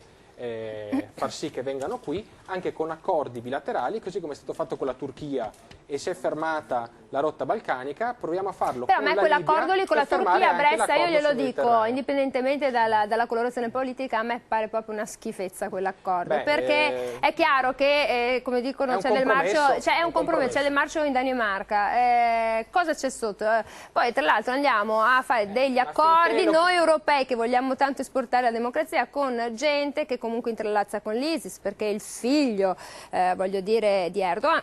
far sì che vengano qui, anche con accordi bilaterali, così come è stato fatto con la Turchia e si è fermata la rotta balcanica, proviamo a farlo però con a me la quell'accordo lì con la Libia per fermare Turchia, anche Bressa, io l'accordo glielo sul dico, Mediterraneo. indipendentemente dalla colorazione politica, a me pare proprio una schifezza quell'accordo, Beh, perché è chiaro che, come dicono, è un compromesso. c'è del marcio in Danimarca, cosa c'è sotto? Poi tra l'altro andiamo a fare degli accordi, noi europei che vogliamo tanto esportare la democrazia, con gente che comunque interlazza con l'ISIS, perché il figlio, voglio dire, di Erdogan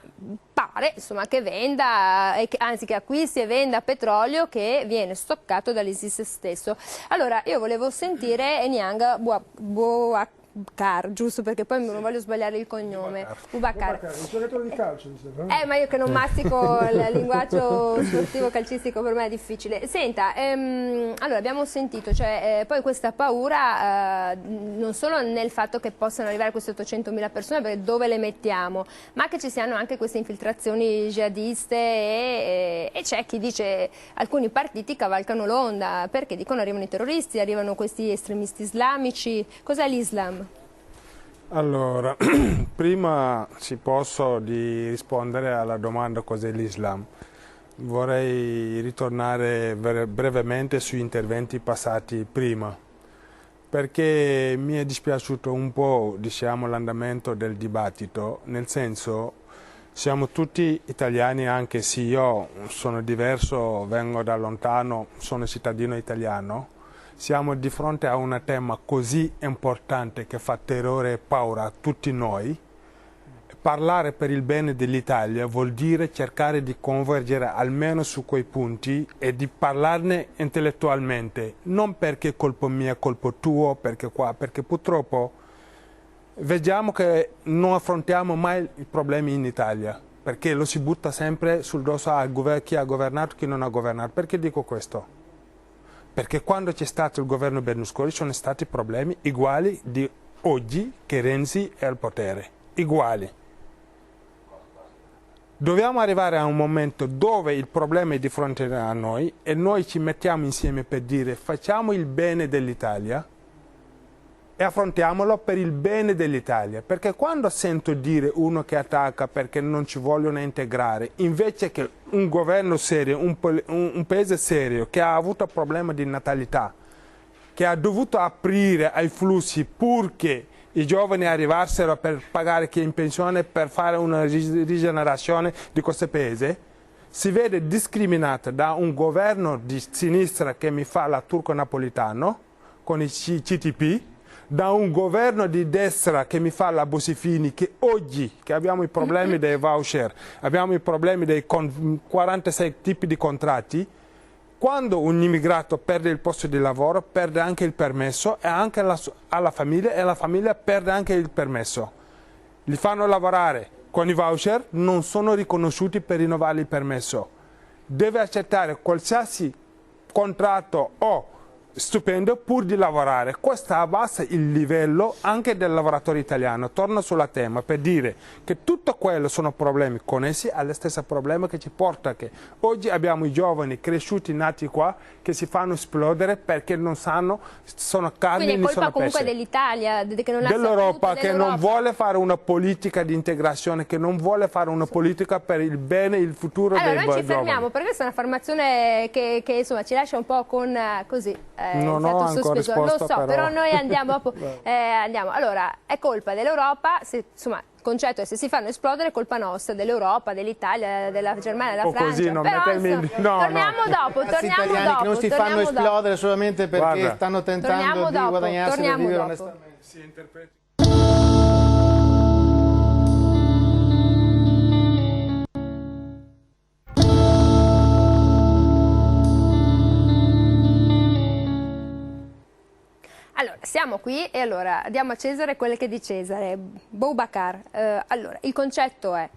pare insomma che venda, anzi che acquisti e venda petrolio che viene stoccato dall'ISIS stesso. Allora io volevo sentire Niang Boubacar, giusto perché poi non voglio sbagliare il cognome. Boubacar. Un giocatore di calcio, mi sembra. Ma io che non mastico il linguaggio sportivo calcistico, per me è difficile. Senta, allora abbiamo sentito, cioè, poi questa paura non solo nel fatto che possano arrivare queste 800.000 persone, perché dove le mettiamo, ma che ci siano anche queste infiltrazioni jihadiste e c'è chi dice alcuni partiti cavalcano l'onda, perché dicono arrivano i terroristi, arrivano questi estremisti islamici. Cos'è l'Islam? Allora, prima si posso di rispondere alla domanda cos'è l'Islam. Vorrei ritornare brevemente sui interventi passati prima, perché mi è dispiaciuto un po', diciamo, l'andamento del dibattito, nel senso siamo tutti italiani, anche se io sono diverso, vengo da lontano, sono cittadino italiano. Siamo di fronte a un tema così importante che fa terrore e paura a tutti noi. Parlare per il bene dell'Italia vuol dire cercare di convergere almeno su quei punti e di parlarne intellettualmente, non perché è colpa mia, colpa tua, perché purtroppo vediamo che non affrontiamo mai i problemi in Italia, perché lo si butta sempre sul dosso a chi ha governato e chi non ha governato. Perché dico questo? Perché quando c'è stato il governo Berlusconi sono stati problemi uguali di oggi che Renzi è al potere, uguali. Dobbiamo arrivare a un momento dove il problema è di fronte a noi e noi ci mettiamo insieme per dire facciamo il bene dell'Italia e affrontiamolo per il bene dell'Italia, perché quando sento dire uno che attacca perché non ci vogliono integrare, invece che un governo serio, un paese serio che ha avuto problemi di natalità, che ha dovuto aprire ai flussi purché i giovani arrivassero per pagare chi è in pensione, per fare una rigenerazione di questo paese, si vede discriminata da un governo di sinistra che mi fa la turco-napolitano con i CTP, da un governo di destra che mi fa la Bossi-Fini, che oggi che abbiamo i problemi dei voucher, abbiamo i problemi dei 46 tipi di contratti, quando un immigrato perde il posto di lavoro perde anche il permesso e anche alla famiglia, e la famiglia perde anche il permesso. Li fanno lavorare con i voucher, non sono riconosciuti per rinnovare il permesso. Deve accettare qualsiasi contratto o stipendio pur di lavorare. Questo abbassa il livello anche del lavoratore italiano. Torno sul tema per dire che tutto quello sono problemi connessi allo stesso problema che ci porta che oggi abbiamo i giovani cresciuti, nati qua, che si fanno esplodere perché non sanno, sono carni. Quindi è colpa sono comunque pesce. dell'Italia, che non ha dell'Europa, saputo, che non vuole fare una politica di integrazione, che non vuole fare una politica per il bene e il futuro dei giovani. Allora noi ci fermiamo, perché questa è un'affermazione che insomma ci lascia un po' con così non ho ancora risposto, lo so, però noi andiamo andiamo. Allora, è colpa dell'Europa, insomma, il concetto è se si fanno esplodere è colpa nostra, dell'Europa, dell'Italia, della Germania, della Francia. Così, non però, mettermi... torniamo dopo, Italiani che non si fanno esplodere solamente perché stanno tentando di guadagnarsi da vivere onestamente. Allora, siamo qui e allora diamo a Cesare quelle che è di Cesare. Boubacar, allora, il concetto è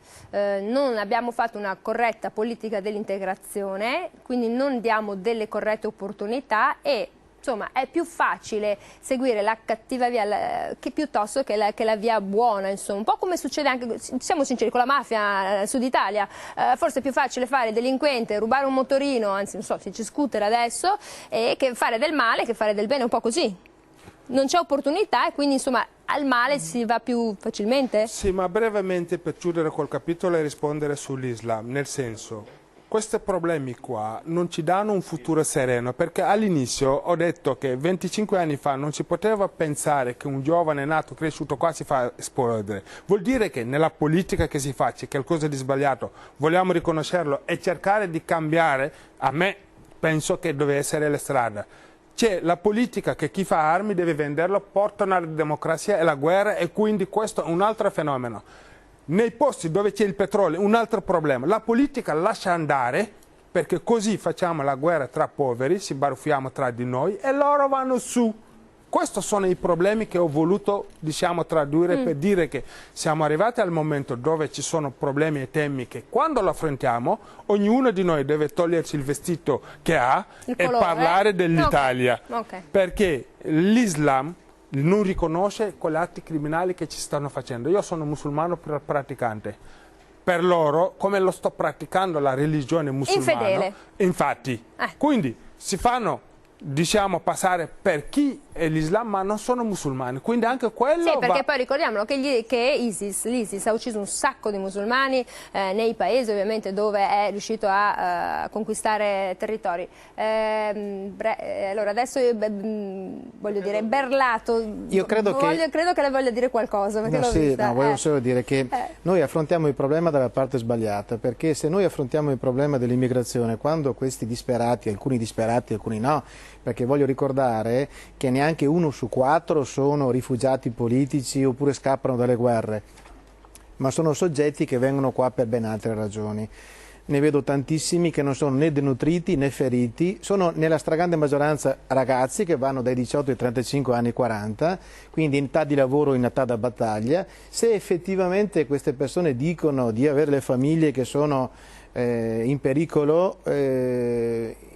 non abbiamo fatto una corretta politica dell'integrazione, quindi non diamo delle corrette opportunità e insomma è più facile seguire la cattiva via piuttosto che la via buona, insomma, un po' come succede anche, siamo sinceri, con la mafia Sud Italia, forse è più facile fare il delinquente, rubare un motorino, anzi non so, si scooter adesso, e che fare del male che fare del bene, un po' così. non c'è opportunità e quindi insomma al male si va più facilmente? Sì, ma brevemente per chiudere col capitolo e rispondere sull'Islam, nel senso, questi problemi qua non ci danno un futuro sereno, perché all'inizio ho detto che 25 anni fa non si poteva pensare che un giovane nato, cresciuto qua si fa esplodere. Vuol dire che nella politica che si fa c'è qualcosa di sbagliato, vogliamo riconoscerlo e cercare di cambiare. A me penso che deve essere la strada. C'è la politica che chi fa armi deve venderlo, portano alla democrazia e la guerra, e quindi questo è un altro fenomeno. Nei posti dove c'è il petrolio, un altro problema. La politica lascia andare, perché così facciamo la guerra tra poveri, si baruffiamo tra di noi e loro vanno su. Questi sono i problemi che ho voluto, diciamo, tradurre per dire che siamo arrivati al momento dove ci sono problemi e temi che quando lo affrontiamo ognuno di noi deve togliersi il vestito che ha e parlare dell'Italia. Okay. Perché l'Islam non riconosce quegli atti criminali che ci stanno facendo. Io sono musulmano praticante. Per loro, come lo sto praticando la religione musulmana, infedele. Infatti, quindi si fanno, diciamo, passare per chi è l'Islam, ma non sono musulmani, quindi anche quello sì, perché poi ricordiamolo che l'ISIS ha ucciso un sacco di musulmani nei paesi ovviamente dove è riuscito a conquistare territori. Allora adesso voglio dire, Berlato, io credo che lei voglia dire qualcosa, perché l'ho vista. No, volevo solo dire che noi affrontiamo il problema dalla parte sbagliata, perché se noi affrontiamo il problema dell'immigrazione quando questi disperati, alcuni no, perché voglio ricordare che neanche 1 su 4 sono rifugiati politici oppure scappano dalle guerre, ma sono soggetti che vengono qua per ben altre ragioni. Ne vedo tantissimi che non sono né denutriti né feriti, sono nella stragrande maggioranza ragazzi che vanno dai 18 ai 35 anni 40, quindi in età di lavoro, in età da battaglia. Se effettivamente queste persone dicono di avere le famiglie che sono in pericolo,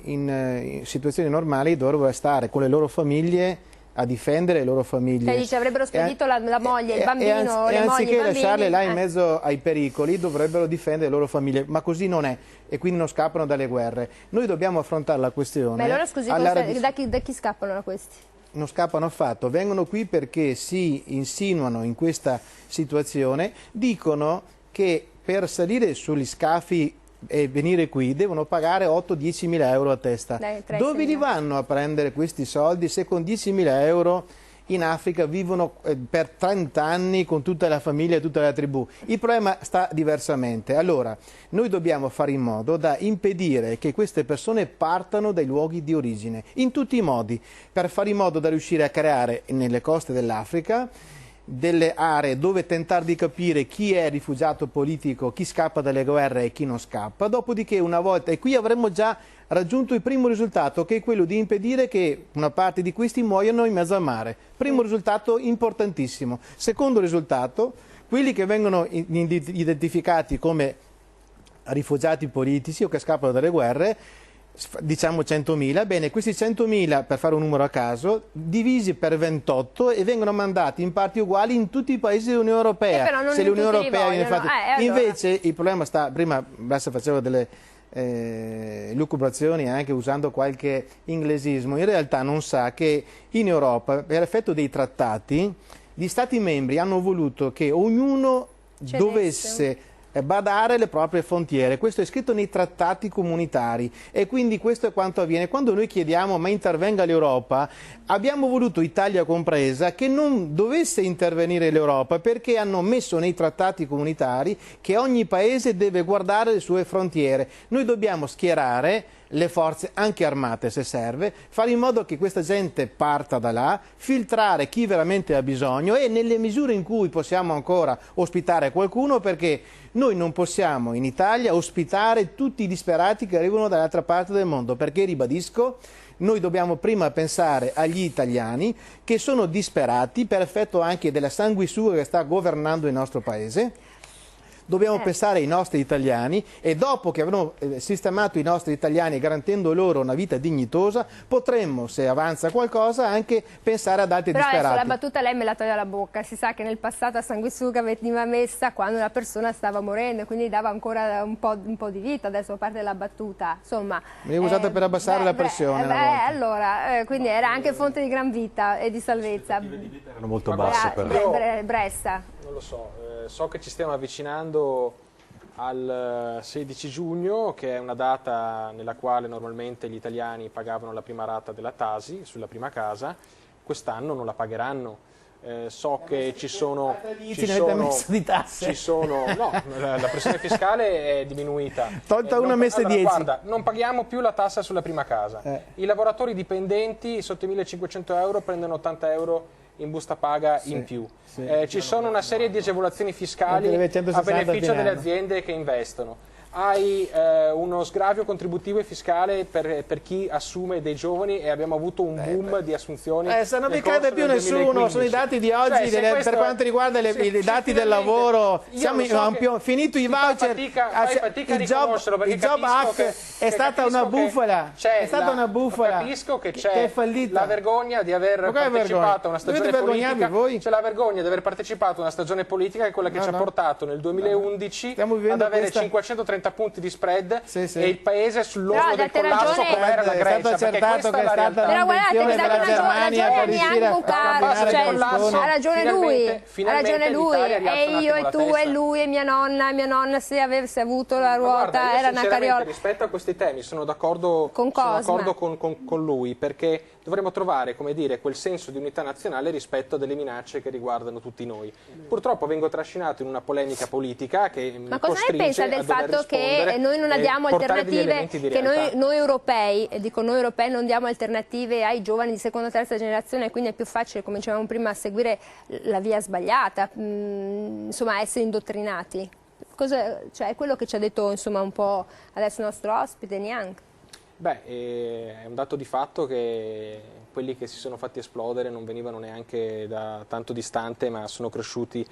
in situazioni normali dovrebbero stare con le loro famiglie a difendere le loro famiglie. Cioè dice, avrebbero spedito la moglie, il bambino, le mogli, anziché i bambini, lasciarle là in mezzo ai pericoli dovrebbero difendere le loro famiglie, ma così non è e quindi non scappano dalle guerre. Noi dobbiamo affrontare la questione. Ma allora scusi, da chi scappano da questi? Non scappano affatto, vengono qui perché si insinuano in questa situazione, dicono che per salire sugli scafi e venire qui devono pagare 8-10 mila euro a testa. Dove li vanno a prendere questi soldi se con 10 mila euro in Africa vivono per 30 anni con tutta la famiglia e tutta la tribù? Il problema sta diversamente. Allora, noi dobbiamo fare in modo da impedire che queste persone partano dai luoghi di origine, in tutti i modi, per fare in modo da riuscire a creare nelle coste dell'Africa delle aree dove tentare di capire chi è rifugiato politico, chi scappa dalle guerre e chi non scappa, dopodiché una volta, e qui avremmo già raggiunto il primo risultato, che è quello di impedire che una parte di questi muoiano in mezzo al mare. Primo risultato importantissimo. Secondo risultato, quelli che vengono identificati come rifugiati politici o che scappano dalle guerre, diciamo 100.000, bene, questi 100.000, per fare un numero a caso, divisi per 28 e vengono mandati in parti uguali in tutti i paesi dell'Unione Europea. Se l'Unione Europea viene fatta... Invece il problema sta, prima Bassa faceva delle lucubrazioni anche usando qualche inglesismo, in realtà non sa che in Europa, per effetto dei trattati, gli Stati membri hanno voluto che ognuno dovesse badare le proprie frontiere. Questo è scritto nei trattati comunitari e quindi questo è quanto avviene. Quando noi chiediamo ma intervenga l'Europa, abbiamo voluto, Italia compresa, che non dovesse intervenire l'Europa perché hanno messo nei trattati comunitari che ogni paese deve guardare le sue frontiere. Noi dobbiamo schierare le forze anche armate se serve, fare in modo che questa gente parta da là, filtrare chi veramente ha bisogno e nelle misure in cui possiamo ancora ospitare qualcuno, perché noi non possiamo in Italia ospitare tutti i disperati che arrivano dall'altra parte del mondo, perché ribadisco, noi dobbiamo prima pensare agli italiani che sono disperati per effetto anche della sanguisuga che sta governando il nostro paese. dobbiamo pensare ai nostri italiani e dopo che avremo sistemato i nostri italiani garantendo loro una vita dignitosa, potremmo, se avanza qualcosa, anche pensare ad altri Però disperati. adesso la battuta lei me la toglie dalla bocca, si sa che nel passato la sanguisuga veniva messa quando una persona stava morendo, quindi dava ancora un po' di vita, adesso a parte la battuta, insomma. Mi è usata per abbassare la pressione. Allora, quindi era anche fonte di gran vita e di salvezza. Erano molto basse però. Bressa. Non lo so che ci stiamo avvicinando al 16 giugno, che è una data nella quale normalmente gli italiani pagavano la prima rata della Tasi sulla prima casa, quest'anno non la pagheranno. So che ci sono no, la pressione fiscale è diminuita. Tolta una messa 10. Guarda, non paghiamo più la tassa sulla prima casa. I lavoratori dipendenti sotto i 1.500 euro prendono 80 euro in busta paga in più. Ci sono una serie di agevolazioni fiscali a beneficio delle aziende che investono. Hai uno sgravio contributivo e fiscale per chi assume dei giovani e abbiamo avuto un boom di assunzioni. Se non vi crede più nessuno, sono i dati di oggi, per quanto riguarda i dati del lavoro, abbiamo finito i voucher, il Job Act è stata una bufala, Capisco che c'è la vergogna di aver partecipato a una stagione politica, c'è la vergogna di aver partecipato a una stagione politica che è quella che ci ha portato nel 2011 ad avere 530 punti di spread e il paese sull'orlo del collasso come era la Grecia, perché questa è la realtà. Però guardate che della Germania per riuscire ha ragione lui, e io e tu e lui e mia nonna se avesse avuto la ruota era una carriola. Rispetto a questi temi sono d'accordo con lui, perché dovremmo trovare, come dire, quel senso di unità nazionale rispetto a delle minacce che riguardano tutti noi. Purtroppo vengo trascinato in una polemica politica che mi costringe a dover rispondere che noi non diamo alternative, che noi europei, e dico noi europei, non diamo alternative ai giovani di seconda o terza generazione, quindi è più facile, come dicevamo prima, a seguire la via sbagliata, insomma essere indottrinati. È quello che ci ha detto insomma un po' adesso il nostro ospite Niang. È un dato di fatto che quelli che si sono fatti esplodere non venivano neanche da tanto distante, ma sono cresciuti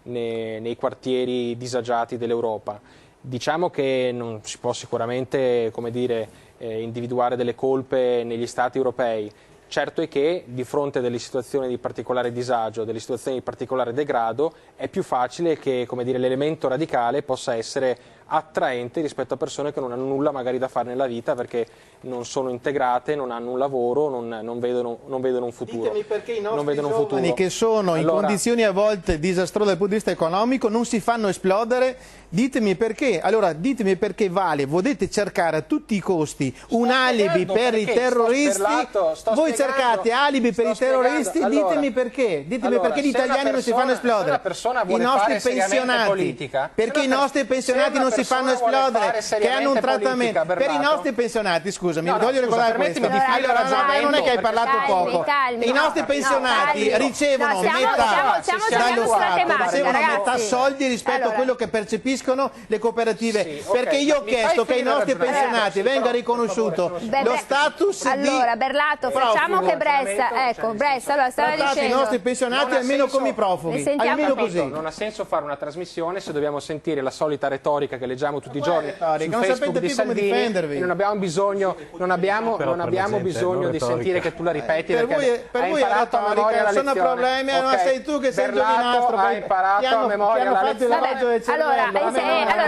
nei quartieri disagiati dell'Europa. Diciamo che non si può sicuramente, come dire, individuare delle colpe negli Stati europei. Certo è che di fronte a delle situazioni di particolare disagio, delle situazioni di particolare degrado, è più facile che, come dire, l'elemento radicale possa essere attraente rispetto a persone che non hanno nulla magari da fare nella vita perché non sono integrate, non hanno un lavoro, non vedono un futuro. Ditemi perché i nostri giovani che sono in condizioni a volte disastrose dal punto di vista economico non si fanno esplodere. Ditemi perché. Allora ditemi perché volete cercare a tutti i costi un alibi per i terroristi. Voi cercate alibi per i terroristi, ditemi perché. Ditemi perché gli italiani non si fanno esplodere. I nostri pensionati. Perché i nostri pensionati non si fanno esplodere, che hanno un trattamento. Per i nostri pensionati, scusami, voglio ricordare questo. Allora, non è che hai parlato poco. I nostri pensionati ricevono metà dallo Stato, ricevono metà soldi rispetto a quello che percepiscono le cooperative, perché io ho chiesto che ai nostri pensionati venga riconosciuto lo status di... Allora, Berlato, facciamo che Bressa, allora stava dicendo... i nostri pensionati almeno come i profughi, almeno così. Non ha senso fare una trasmissione se dobbiamo sentire la solita retorica che leggiamo tutti i giorni su Facebook di Salvini e non abbiamo bisogno di sentire che tu la ripeti perché hai imparato a memoria la lezione. Sono problemi, non sei tu che sei il Berlato ha imparato a memoria la lezione. Allora,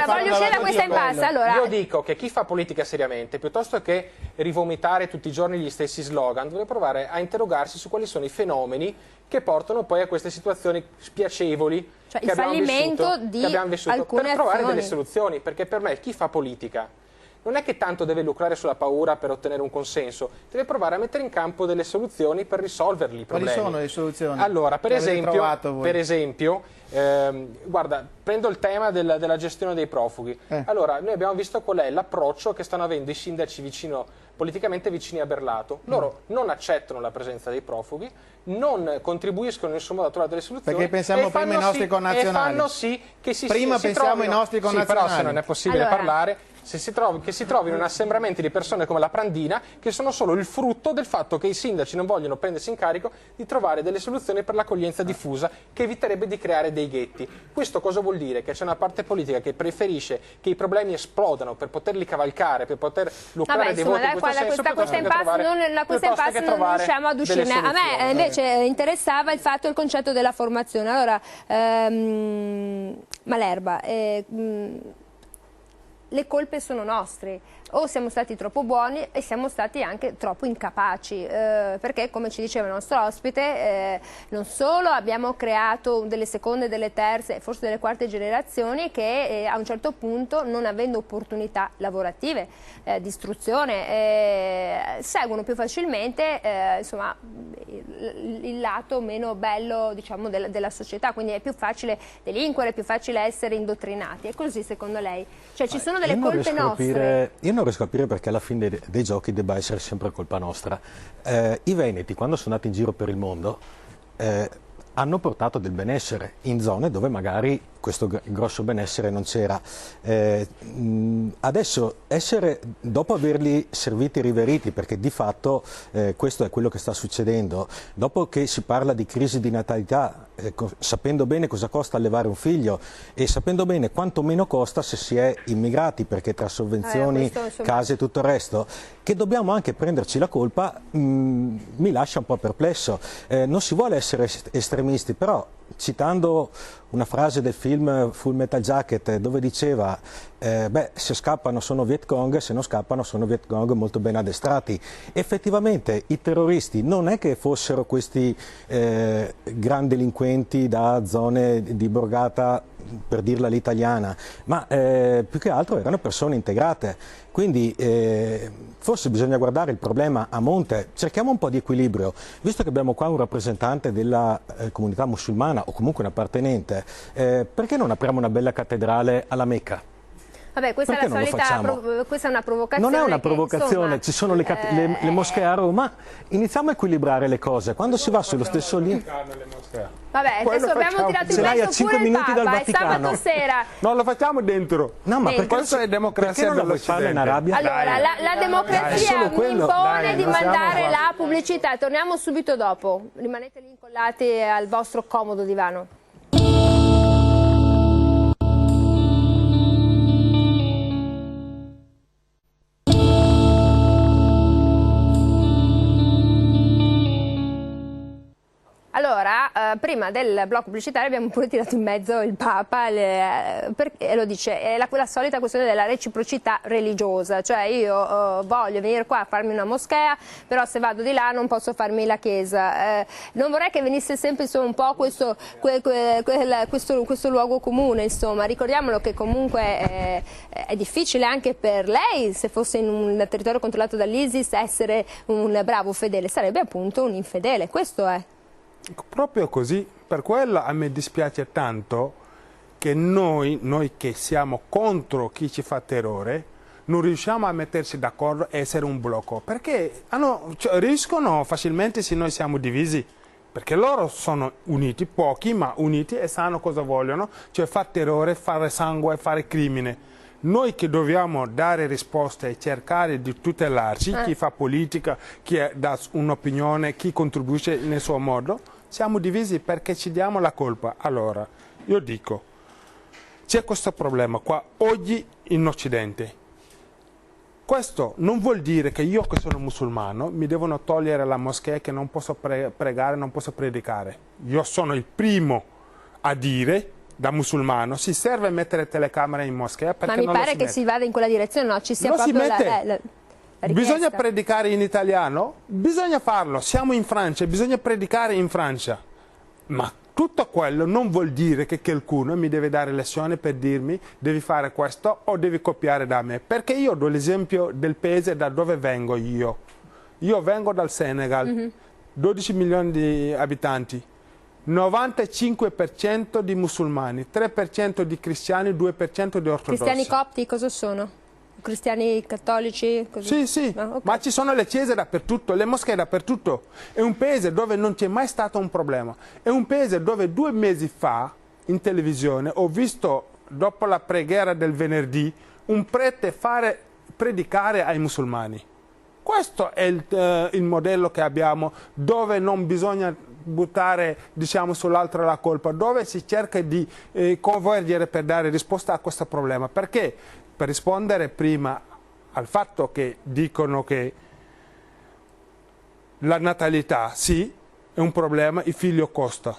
voglio uscire da questa impasse. Io dico che chi fa politica seriamente, piuttosto che rivomitare tutti i giorni gli stessi slogan, dovrebbe provare a interrogarsi su quali sono i fenomeni che portano poi a queste situazioni spiacevoli cioè il fallimento di alcune per trovare azioni. Delle soluzioni, perché per me chi fa politica non è che tanto deve lucrare sulla paura per ottenere un consenso, deve provare a mettere in campo delle soluzioni per risolverli i problemi. Quali sono le soluzioni? Allora, per esempio guarda, prendo il tema della gestione dei profughi. Allora, noi abbiamo visto qual è l'approccio che stanno avendo i sindaci politicamente vicini a Berlato. Loro non accettano la presenza dei profughi, non contribuiscono in nessun modo a trovare delle soluzioni. Perché pensiamo prima ai nostri connazionali. E fanno sì che prima pensiamo ai nostri connazionali. Sì, però se non è possibile parlare, che si trovino in assembramenti di persone come la Prandina, che sono solo il frutto del fatto che i sindaci non vogliono prendersi in carico di trovare delle soluzioni per l'accoglienza diffusa, che eviterebbe di creare dei ghetti. Questo cosa vuol dire? Che c'è una parte politica che preferisce che i problemi esplodano per poterli cavalcare, per poter lucrare dei voti in questo senso, da questa impasse non riusciamo ad uscirne. A me invece interessava il fatto, il concetto della formazione. Allora, Malerba, le colpe sono nostre, o siamo stati troppo buoni e siamo stati anche troppo incapaci, perché come ci diceva il nostro ospite, non solo abbiamo creato delle seconde, delle terze, forse delle quarte generazioni che a un certo punto, non avendo opportunità lavorative, di istruzione, seguono più facilmente insomma, il lato meno bello, diciamo, della società, quindi è più facile delinquere, è più facile essere indottrinati. È così secondo lei? Cioè ci sono delle colpe nostre? Io non riesco a capire perché alla fine dei giochi debba essere sempre colpa nostra. I veneti, quando sono andati in giro per il mondo, hanno portato del benessere in zone dove magari questo grosso benessere non c'era. Adesso dopo averli serviti e riveriti, perché di fatto questo è quello che sta succedendo, dopo che si parla di crisi di natalità, sapendo bene cosa costa allevare un figlio e sapendo bene quanto meno costa se si è immigrati, perché tra sovvenzioni, case e tutto il resto, che dobbiamo anche prenderci la colpa, mi lascia un po' perplesso. Non si vuole essere estremisti, però citando una frase del film Full Metal Jacket, dove diceva se scappano sono Viet Cong, se non scappano sono Viet Cong molto ben addestrati. Effettivamente i terroristi non è che fossero questi gran delinquenti da zone di borgata, per dirla all'italiana, ma più che altro erano persone integrate. Quindi forse bisogna guardare il problema a monte, cerchiamo un po' di equilibrio. Visto che abbiamo qua un rappresentante della comunità musulmana o comunque un appartenente, perché non apriamo una bella cattedrale alla Mecca? Vabbè, questa è la solita, questa è una provocazione. Non è una provocazione, insomma, ci sono le moschee a Roma, iniziamo a equilibrare le cose. Quando si va sullo stesso lì... Vabbè, adesso abbiamo tirato in mezzo a 5 minuti dal Vaticano. Sabato sera. No, lo facciamo dentro. No, ma questo è democrazia dell'Occidente. In Arabia? Allora, la democrazia mi impone di mandare la pubblicità. Torniamo subito dopo. Rimanete lì incollati al vostro comodo divano. Allora, prima del blocco pubblicitario abbiamo pure tirato in mezzo il Papa, perché lo dice, è la solita questione della reciprocità religiosa, cioè io voglio venire qua a farmi una moschea, però se vado di là non posso farmi la chiesa. Non vorrei che venisse sempre insomma, un po' questo luogo comune, insomma. Ricordiamolo che comunque è difficile anche per lei, se fosse in un territorio controllato dall'ISIS, essere un bravo fedele, sarebbe appunto un infedele, questo è. Proprio così, per quello a me dispiace tanto che noi che siamo contro chi ci fa terrore non riusciamo a metterci d'accordo e essere un blocco, perché riescono facilmente se noi siamo divisi, perché loro sono uniti, pochi ma uniti, e sanno cosa vogliono, cioè fare terrore, fare sangue, fare crimine. Noi che dobbiamo dare risposte e cercare di tutelarci, chi fa politica, chi dà un'opinione, chi contribuisce nel suo modo, siamo divisi perché ci diamo la colpa. Allora, io dico, c'è questo problema qua oggi in Occidente. Questo non vuol dire che io che sono musulmano mi devono togliere la moschea, che non posso pregare, non posso predicare. Io sono il primo a dire, da musulmano, si serve mettere telecamere in moschea, perché ma mi pare che si vada in quella direzione, no? Ci sia proprio la bisogna predicare in italiano? Bisogna farlo, siamo in Francia, bisogna predicare in Francia, ma tutto quello non vuol dire che qualcuno mi deve dare lezione per dirmi devi fare questo o devi copiare da me, perché io do l'esempio del paese da dove vengo io vengo dal Senegal, 12 milioni di abitanti, 95% di musulmani, 3% di cristiani, 2% di ortodossi. Cristiani copti cosa sono? Cristiani cattolici? Così? Sì, okay. Ma ci sono le chiese dappertutto, le moschee dappertutto. È un paese dove non c'è mai stato un problema. È un paese dove 2 mesi fa, in televisione, ho visto, dopo la preghiera del venerdì, un prete predicare ai musulmani. Questo è il modello che abbiamo, dove non bisogna buttare, diciamo, sull'altro la colpa, dove si cerca di convergere per dare risposta a questo problema. Perché? Per rispondere prima al fatto che dicono che la natalità, sì, è un problema, il figlio costa.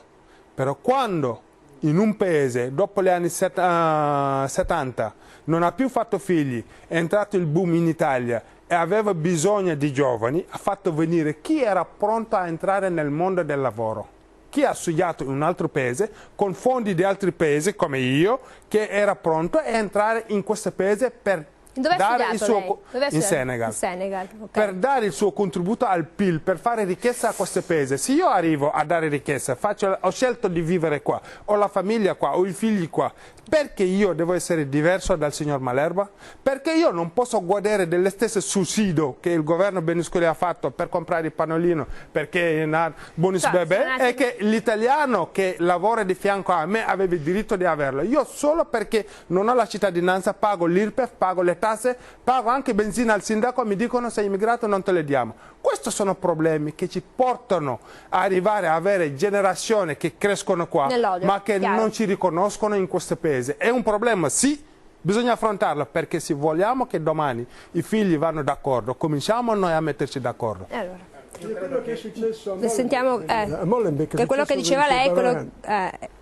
Però quando in un paese, dopo gli anni 70, non ha più fatto figli, è entrato il boom in Italia e aveva bisogno di giovani, ha fatto venire chi era pronto a entrare nel mondo del lavoro. Chi ha studiato in un altro paese, con fondi di altri paesi, come io, che era pronto a entrare in questo paese per dare il suo in Senegal, okay. Per dare il suo contributo al PIL, per fare ricchezza a questo paese. Se io arrivo a dare ricchezza, ho scelto di vivere qua, ho la famiglia qua, ho i figli qua, perché io devo essere diverso dal signor Malerba? Perché io non posso godere delle stesse sussidi che il governo Berlusconi ha fatto per comprare il pannolino, perché bonus bebè, e che l'italiano che lavora di fianco a me aveva il diritto di averlo. Io solo perché non ho la cittadinanza pago l'IRPEF, pago le tasse, pago anche benzina al sindaco, mi dicono sei immigrato non te le diamo. Questi sono problemi che ci portano a arrivare a avere generazioni che crescono qua, ma che non ci riconoscono in questo paese. È un problema, sì, bisogna affrontarlo, perché se vogliamo che domani i figli vanno d'accordo, cominciamo noi a metterci d'accordo. Allora. Quello che è successo a Sentiamo Molenbeek, che quello che diceva lei, quello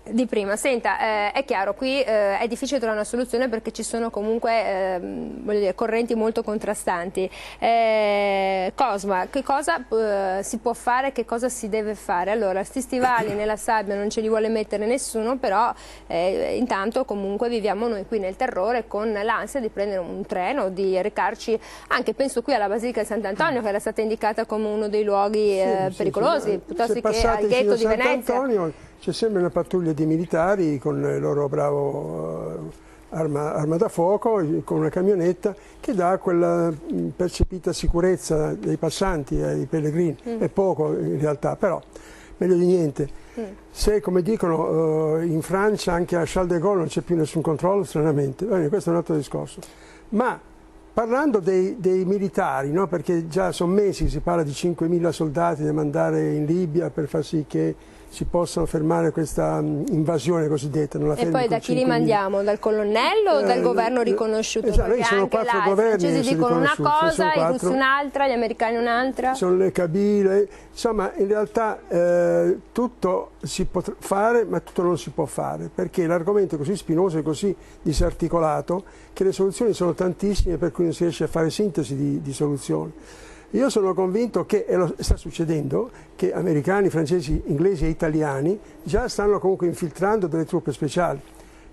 di prima. Senta, è chiaro, qui è difficile trovare una soluzione perché ci sono comunque voglio dire, correnti molto contrastanti. Cosma, che cosa si può fare, che cosa si deve fare? Allora, sti stivali nella sabbia non ce li vuole mettere nessuno, però intanto comunque viviamo noi qui nel terrore con l'ansia di prendere un treno, di recarci anche, penso, qui alla Basilica di Sant'Antonio, che era stata indicata come uno dei luoghi pericolosi, piuttosto che al ghetto di Venezia. C'è sempre una pattuglia di militari con il loro bravo arma da fuoco, con una camionetta che dà quella percepita sicurezza dei passanti ai pellegrini. È poco in realtà, però meglio di niente. Se, come dicono, in Francia anche a Charles de Gaulle non c'è più nessun controllo, stranamente, bene, questo è un altro discorso. Ma parlando dei militari, no? Perché già sono mesi che si parla di 5.000 soldati da mandare in Libia per far sì che si possano fermare questa invasione cosiddetta. Non la e poi da chi li mandiamo? Dal colonnello o dal governo riconosciuto? Esatto, perché sono anche quattro là governi, i francesi dicono una cosa, i russi un'altra, gli americani un'altra. Sono le cabile, insomma in realtà tutto si può fare ma tutto non si può fare, perché l'argomento è così spinoso e così disarticolato che le soluzioni sono tantissime, per cui non si riesce a fare sintesi di soluzioni. Io sono convinto che, e lo sta succedendo, che americani, francesi, inglesi e italiani già stanno comunque infiltrando delle truppe speciali.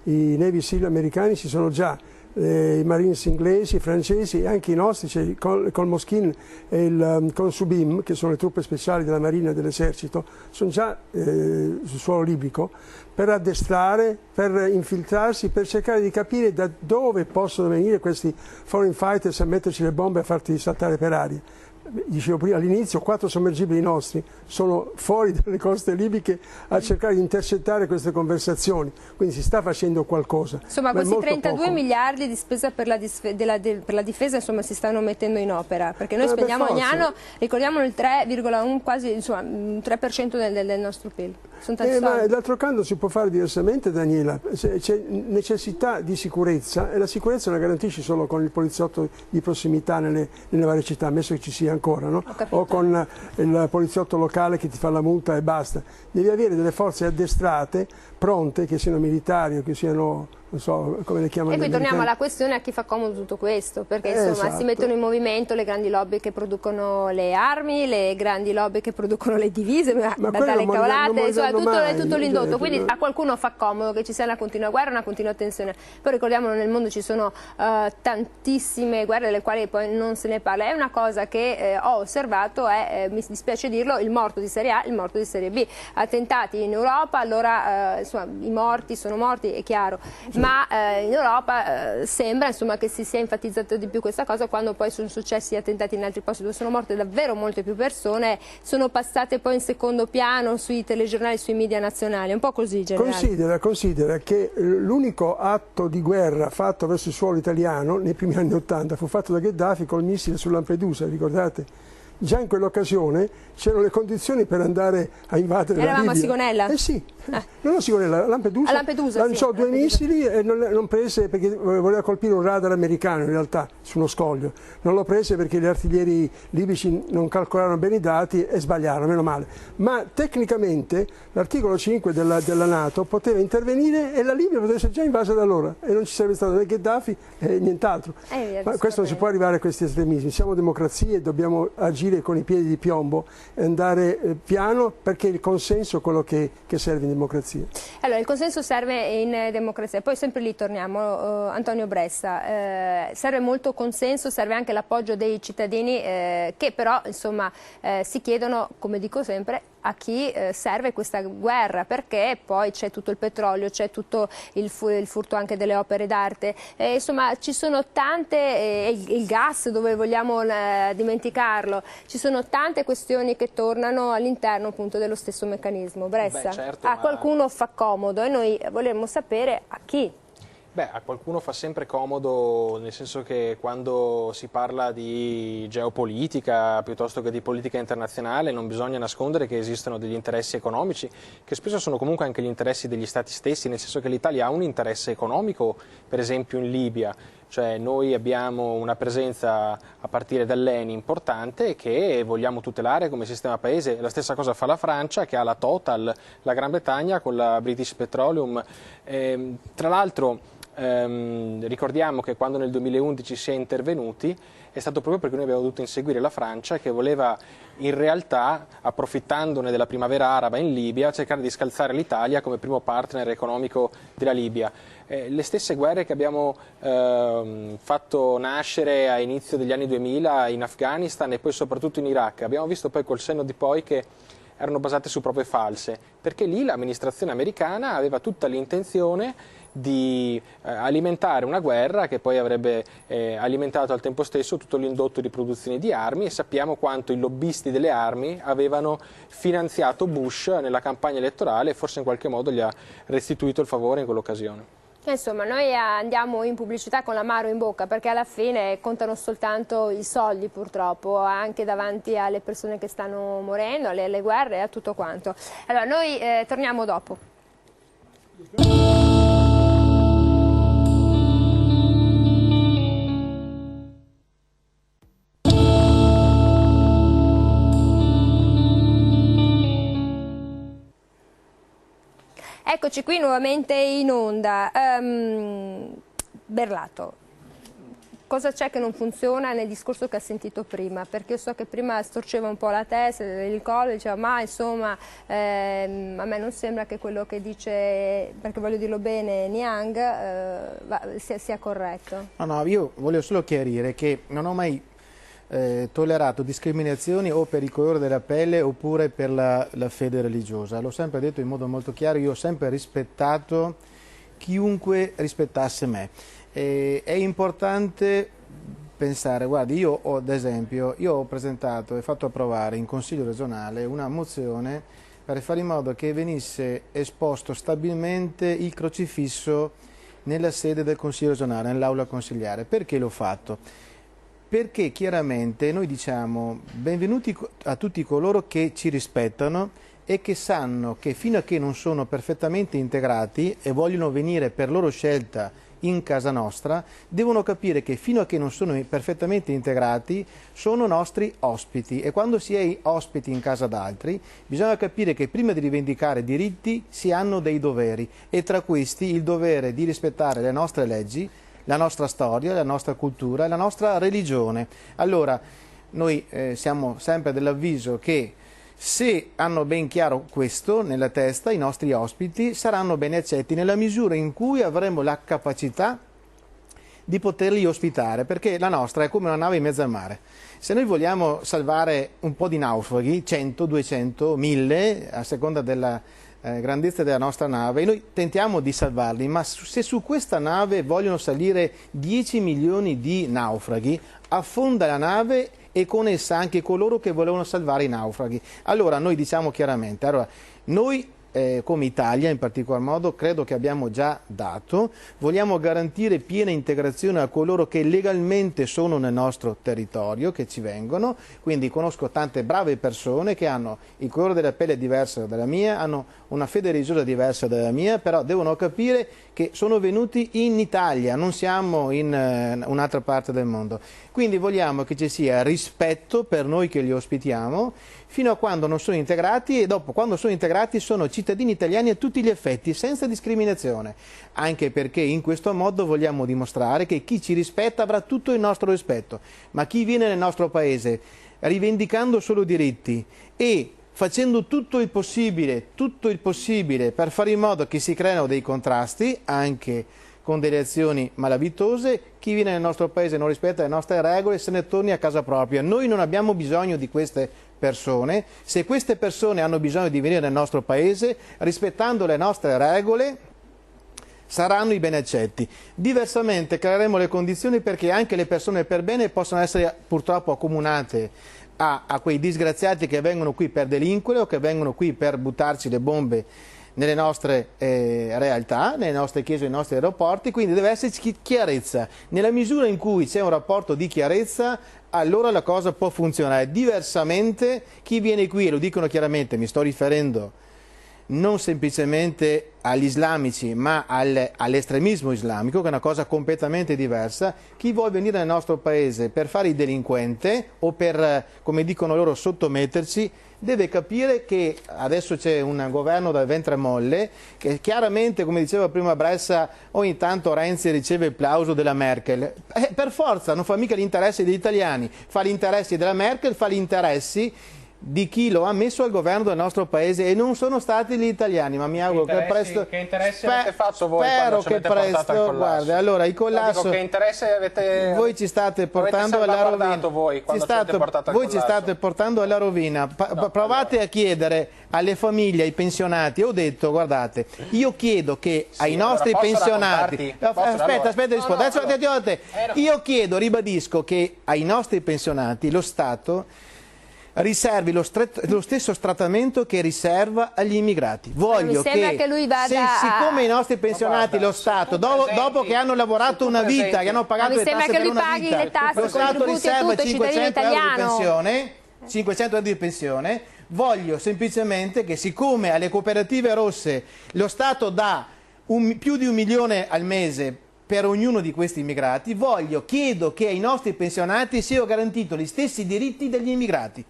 I Navy SEAL americani ci sono già, i Marines inglesi, francesi e anche i nostri, cioè col Moschin e il Consubim, che sono le truppe speciali della Marina e dell'Esercito, sono già sul suolo libico per addestrare, per infiltrarsi, per cercare di capire da dove possono venire questi foreign fighters a metterci le bombe e a farti saltare per aria. Dicevo prima all'inizio, 4 sommergibili nostri sono fuori dalle coste libiche a cercare di intercettare queste conversazioni, quindi si sta facendo qualcosa. Insomma, questi 32 miliardi di spesa per la difesa, insomma, si stanno mettendo in opera, perché noi spendiamo ogni anno, ricordiamo, il 3,1, quasi, insomma, 3% del nostro PIL. Sono tanti ma d'altro canto si può fare diversamente, Daniela. C'è necessità di sicurezza, e la sicurezza la garantisci solo con il poliziotto di prossimità nelle varie città, ammesso che ci sia ancora, no? O con il poliziotto locale che ti fa la multa e basta. Devi avere delle forze addestrate, pronte, che siano militari o che siano, non so come le chiamano. E qui torniamo alla questione a chi fa comodo tutto questo, perché insomma esatto. Si mettono in movimento le grandi lobby che producono le armi, le grandi lobby che producono le divise, dalle cavolate, insomma tutto l'indotto, quindi a qualcuno fa comodo che ci sia una continua guerra, una continua tensione. Poi ricordiamolo, nel mondo ci sono tantissime guerre delle quali poi non se ne parla. È una cosa che ho osservato, mi dispiace dirlo, il morto di Serie A, il morto di Serie B. Attentati in Europa, allora insomma i morti sono morti, è chiaro. ma in Europa sembra insomma che si sia enfatizzato di più questa cosa, quando poi sono successi attentati in altri posti dove sono morte davvero molte più persone, sono passate poi in secondo piano sui telegiornali, sui media nazionali, un po' così, generale. Considera che l'unico atto di guerra fatto verso il suolo italiano nei primi anni '80 fu fatto da Gheddafi col missile su Lampedusa, ricordate? Già in quell'occasione c'erano le condizioni per andare a invadere la Libia. Eravamo a Sigonella? Sì, non a Sigonella, a Lampedusa lanciò due missili e non prese perché voleva colpire un radar americano in realtà su uno scoglio. Non lo prese perché gli artiglieri libici non calcolarono bene i dati e sbagliarono, meno male. Ma tecnicamente l'articolo 5 della NATO poteva intervenire e la Libia poteva essere già invasa da allora e non ci sarebbe stato né Gheddafi né nient'altro. Ma questo non si può arrivare a questi estremismi. Siamo democrazie e dobbiamo agire con i piedi di piombo e andare piano, perché il consenso è quello che serve in democrazia. Allora, il consenso serve in democrazia, poi sempre lì torniamo, Antonio Bressa, serve molto consenso, serve anche l'appoggio dei cittadini che però insomma si chiedono, come dico sempre, a chi serve questa guerra, perché poi c'è tutto il petrolio, c'è tutto il furto anche delle opere d'arte, insomma ci sono tante, il gas dove vogliamo dimenticarlo, ci sono tante questioni che tornano all'interno appunto dello stesso meccanismo. Bressa, certo, a qualcuno fa comodo e noi vogliamo sapere a chi. Beh, a qualcuno fa sempre comodo, nel senso che quando si parla di geopolitica piuttosto che di politica internazionale non bisogna nascondere che esistono degli interessi economici, che spesso sono comunque anche gli interessi degli stati stessi, nel senso che l'Italia ha un interesse economico, per esempio in Libia. Cioè noi abbiamo una presenza a partire dall'ENI importante che vogliamo tutelare come sistema paese. La stessa cosa fa la Francia, che ha la Total, la Gran Bretagna con la British Petroleum. Tra l'altro ricordiamo che quando nel 2011 si è intervenuti è stato proprio perché noi abbiamo dovuto inseguire la Francia, che voleva in realtà, approfittandone della primavera araba in Libia, cercare di scalzare l'Italia come primo partner economico della Libia. Le stesse guerre che abbiamo fatto nascere a inizio degli anni 2000 in Afghanistan e poi soprattutto in Iraq, abbiamo visto poi col senno di poi che erano basate su prove false, perché lì l'amministrazione americana aveva tutta l'intenzione di alimentare una guerra che poi avrebbe alimentato al tempo stesso tutto l'indotto di produzione di armi, e sappiamo quanto i lobbisti delle armi avevano finanziato Bush nella campagna elettorale e forse in qualche modo gli ha restituito il favore in quell'occasione. Insomma, noi andiamo in pubblicità con l'amaro in bocca, perché alla fine contano soltanto i soldi, purtroppo, anche davanti alle persone che stanno morendo, alle guerre e a tutto quanto. Allora, noi torniamo dopo. Eccoci qui nuovamente in onda. Berlato, cosa c'è che non funziona nel discorso che ha sentito prima? Perché io so che prima storceva un po' la testa, il collo, diceva ma insomma a me non sembra che quello che dice, perché voglio dirlo bene, Niang sia corretto. No, io voglio solo chiarire che non ho mai tollerato discriminazioni o per il colore della pelle oppure per la fede religiosa. L'ho sempre detto in modo molto chiaro, io ho sempre rispettato chiunque rispettasse me. È importante pensare, guardi, io ad esempio ho presentato e fatto approvare in Consiglio regionale una mozione per fare in modo che venisse esposto stabilmente il crocifisso nella sede del Consiglio regionale, nell'aula consigliare. Perché l'ho fatto? Perché chiaramente noi diciamo benvenuti a tutti coloro che ci rispettano e che sanno che fino a che non sono perfettamente integrati e vogliono venire per loro scelta in casa nostra, devono capire che fino a che non sono perfettamente integrati sono nostri ospiti, e quando si è ospiti in casa d'altri bisogna capire che prima di rivendicare diritti si hanno dei doveri, e tra questi il dovere di rispettare le nostre leggi, la nostra storia, la nostra cultura e la nostra religione. Allora, noi siamo sempre dell'avviso che se hanno ben chiaro questo nella testa, i nostri ospiti saranno ben accetti nella misura in cui avremo la capacità di poterli ospitare, perché la nostra è come una nave in mezzo al mare. Se noi vogliamo salvare un po' di naufraghi, 100, 200, 1000, a seconda grandezza della nostra nave e noi tentiamo di salvarli, ma se su questa nave vogliono salire 10 milioni di naufraghi, affonda la nave e con essa anche coloro che volevano salvare i naufraghi. Allora noi diciamo chiaramente, noi come Italia in particolar modo credo che abbiamo già dato, vogliamo garantire piena integrazione a coloro che legalmente sono nel nostro territorio, che ci vengono, quindi conosco tante brave persone che hanno il colore della pelle diverso dalla mia, hanno una fede religiosa diversa dalla mia, però devono capire che sono venuti in Italia, non siamo in un'altra parte del mondo. Quindi vogliamo che ci sia rispetto per noi che li ospitiamo, fino a quando non sono integrati e dopo, quando sono integrati, sono cittadini italiani a tutti gli effetti, senza discriminazione. Anche perché in questo modo vogliamo dimostrare che chi ci rispetta avrà tutto il nostro rispetto, ma chi viene nel nostro paese rivendicando solo diritti e facendo tutto il possibile per fare in modo che si creino dei contrasti, anche con delle azioni malavitose, chi viene nel nostro paese non rispetta le nostre regole e se ne torni a casa propria. Noi non abbiamo bisogno di queste persone, se queste persone hanno bisogno di venire nel nostro paese, rispettando le nostre regole, saranno i benaccetti. Diversamente creeremo le condizioni perché anche le persone per bene possono essere purtroppo accomunate a quei disgraziati che vengono qui per delinquere o che vengono qui per buttarci le bombe nelle nostre realtà, nelle nostre chiese, nei nostri aeroporti, quindi deve esserci chiarezza. Nella misura in cui c'è un rapporto di chiarezza, allora la cosa può funzionare. Diversamente chi viene qui, e lo dicono chiaramente, mi sto riferendo non semplicemente agli islamici ma all'estremismo islamico, che è una cosa completamente diversa. Chi vuole venire nel nostro paese per fare il delinquente o per, come dicono loro, sottometterci, deve capire che adesso c'è un governo dal ventre molle che chiaramente, come diceva prima Bressa, ogni tanto Renzi riceve il plauso della Merkel. Per forza, non fa mica gli interessi degli italiani, fa gli interessi della Merkel, fa gli interessi di chi lo ha messo al governo del nostro paese e non sono stati gli italiani, ma mi auguro che presto... Che interessi avete fatto voi spero quando che presto, guarda, allora il collasso... Dico, che interesse avete... Voi ci state portando alla rovina. Voi ci state portando alla rovina. Provate a chiedere alle famiglie, ai pensionati. Ho detto, guardate, io chiedo che ai nostri pensionati... Aspetta, rispondo. Io chiedo, ribadisco, che ai nostri pensionati lo Stato riservi lo stesso trattamento che riserva agli immigrati. Voglio che lui vada siccome i nostri pensionati, lo Stato, dopo che hanno lavorato una vita, che hanno pagato le tasse per una vita, lo Stato riserva 500 euro di pensione, voglio semplicemente che, siccome alle cooperative rosse lo Stato dà più di 1 milione al mese per ognuno di questi immigrati, chiedo che ai nostri pensionati siano garantiti gli stessi diritti degli immigrati.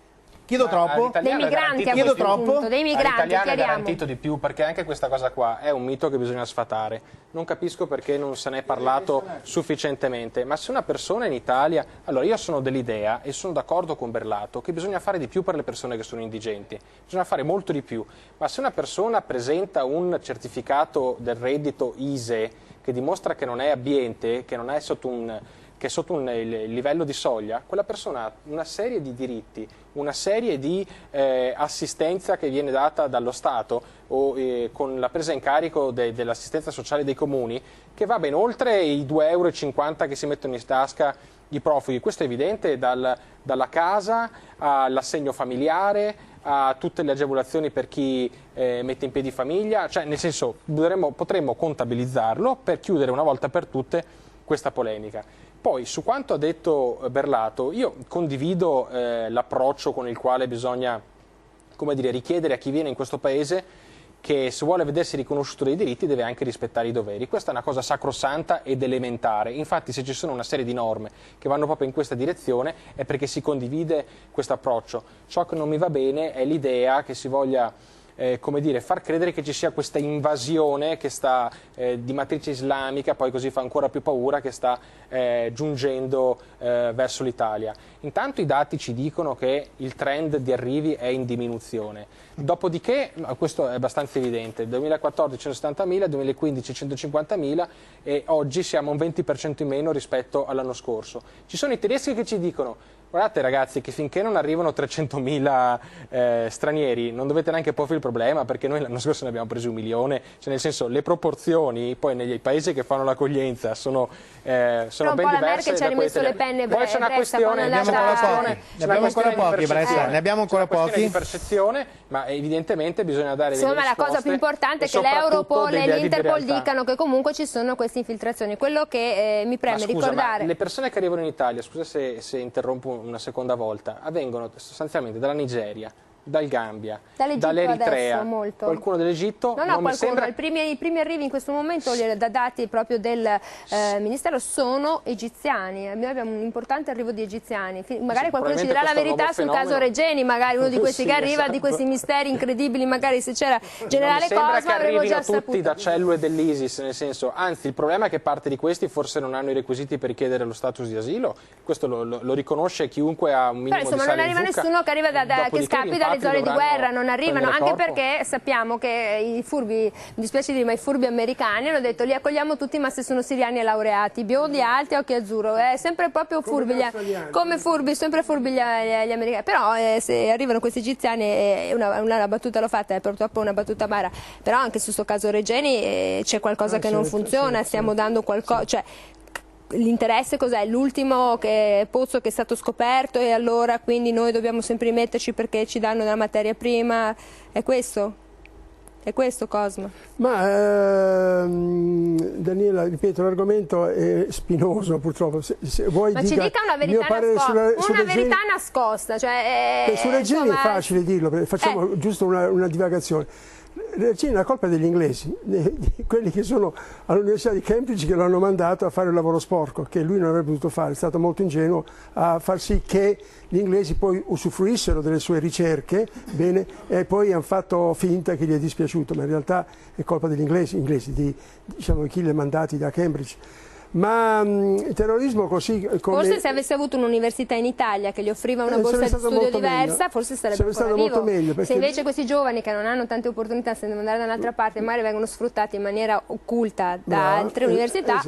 Chiedo troppo? Dei migranti, chiedo troppo? Dei migranti, all'italiano è garantito di più, perché anche questa cosa qua è un mito che bisogna sfatare. Non capisco perché non se ne è parlato sufficientemente, ma se una persona in Italia... Allora, io sono dell'idea, e sono d'accordo con Berlato, che bisogna fare di più per le persone che sono indigenti, bisogna fare molto di più, ma se una persona presenta un certificato del reddito ISEE che dimostra che non è abbiente, che non è sotto un il livello di soglia, quella persona ha una serie di diritti, una serie di assistenza che viene data dallo Stato o con la presa in carico dell'assistenza sociale dei comuni, che va ben oltre i 2,50 euro che si mettono in tasca i profughi. Questo è evidente, dalla casa all'assegno familiare, a tutte le agevolazioni per chi mette in piedi famiglia, cioè nel senso potremmo contabilizzarlo per chiudere una volta per tutte questa polemica. Poi, su quanto ha detto Berlato, io condivido l'approccio con il quale bisogna, richiedere a chi viene in questo paese che, se vuole vedersi riconosciuto dei diritti, deve anche rispettare i doveri. Questa è una cosa sacrosanta ed elementare. Infatti, se ci sono una serie di norme che vanno proprio in questa direzione, è perché si condivide questo approccio. Ciò che non mi va bene è l'idea che si voglia far credere che ci sia questa invasione che sta di matrice islamica, poi così fa ancora più paura, che sta giungendo verso l'Italia. Intanto i dati ci dicono che il trend di arrivi è in diminuzione. Dopodiché, questo è abbastanza evidente, nel 2014 170.000, 2015 150.000 e oggi siamo un 20% in meno rispetto all'anno scorso. Ci sono i tedeschi che ci dicono Guardate ragazzi che finché non arrivano 300.000 stranieri non dovete neanche porvi il problema, perché noi l'anno scorso ne abbiamo preso 1 milione, cioè nel senso le proporzioni poi negli paesi che fanno l'accoglienza sono ben diverse. Un po' la Merkel ci ha rimesso le penne poi c'è una questione, ne abbiamo ancora pochi, Bressa, ne abbiamo ancora pochi. Di percezione, ma evidentemente bisogna dare delle risposte. La cosa più importante è che l'Europol e l'Interpol dicano che comunque ci sono queste infiltrazioni. Quello che mi preme ricordare... le persone che arrivano in Italia, scusa se interrompo una seconda volta, avvengono sostanzialmente dalla Nigeria, dal Gambia, dall'Eritrea, qualcuno dell'Egitto. No, qualcuno. I primi arrivi in questo momento, da dati proprio del Ministero, sono egiziani. Noi abbiamo un importante arrivo di egiziani. Magari qualcuno ci dirà la verità sul caso Regeni, magari uno di questi che arriva, esatto, di questi misteri incredibili, magari se c'era generale Cosma avremmo già saputo. Tutti da cellule dell'ISIS, nel senso, anzi il problema è che parte di questi forse non hanno i requisiti per chiedere lo status di asilo. Questo lo riconosce chiunque ha un minimo di sale in zucca. Non arriva nessuno che arriva che scappi dalle zone di guerra, non arrivano, anche perché sappiamo che i furbi, mi dispiace dire, ma i furbi americani hanno detto li accogliamo tutti, ma se sono siriani e laureati, biondi, alti, occhi azzurro, è sempre proprio furbi, sempre furbi gli americani. Però se arrivano questi egiziani, una battuta l'ho fatta, è purtroppo una battuta amara, però anche su questo caso Regeni c'è qualcosa che non funziona, stiamo dando qualcosa, cioè l'interesse cos'è? L'ultimo pozzo che è stato scoperto e allora quindi noi dobbiamo sempre metterci perché ci danno della materia prima, è questo? È questo, Cosma? Ma Daniela, ripeto, l'argomento è spinoso purtroppo. Se vuoi ma ci dica una verità nascosta. Cioè, su Regeni è facile dirlo, facciamo giusto una divagazione. Regeni è la colpa degli inglesi, di quelli che sono all'Università di Cambridge, che lo hanno mandato a fare il lavoro sporco, che lui non avrebbe potuto fare. È stato molto ingenuo a far sì che gli inglesi poi usufruissero delle sue ricerche, bene, e poi hanno fatto finta che gli è dispiaciuto, ma in realtà è colpa degli inglesi di chi li ha mandati da Cambridge. Ma il terrorismo così come... Forse se avesse avuto un'università in Italia che gli offriva una borsa di studio diversa, forse sarebbe ancora vivo. Meglio, se invece questi giovani che non hanno tante opportunità, se devono andare da un'altra parte, magari vengono sfruttati in maniera occulta da altre università,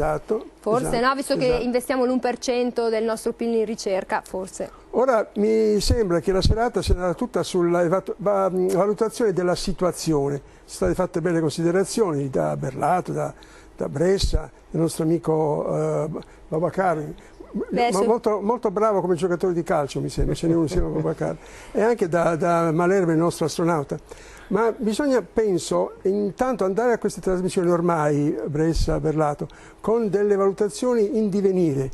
forse no, visto che investiamo l'1% del nostro PIL in ricerca, forse. Ora mi sembra che la serata sia andata tutta sulla valutazione della situazione. Sono state fatte belle considerazioni da Berlato, da Bressa, il nostro amico Babacar, molto bravo come giocatore di calcio, mi sembra, ce n'è uno insieme a Babacar, e anche da Malerba, il nostro astronauta. Ma bisogna, penso, intanto andare a queste trasmissioni ormai, Bressa, Berlato, con delle valutazioni in divenire,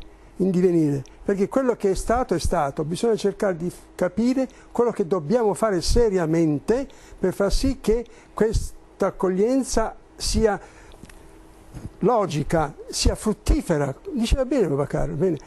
perché quello che è stato, bisogna cercare di capire quello che dobbiamo fare seriamente per far sì che questa accoglienza sia logica, sia fruttifera. Diceva bene Babacar, bene.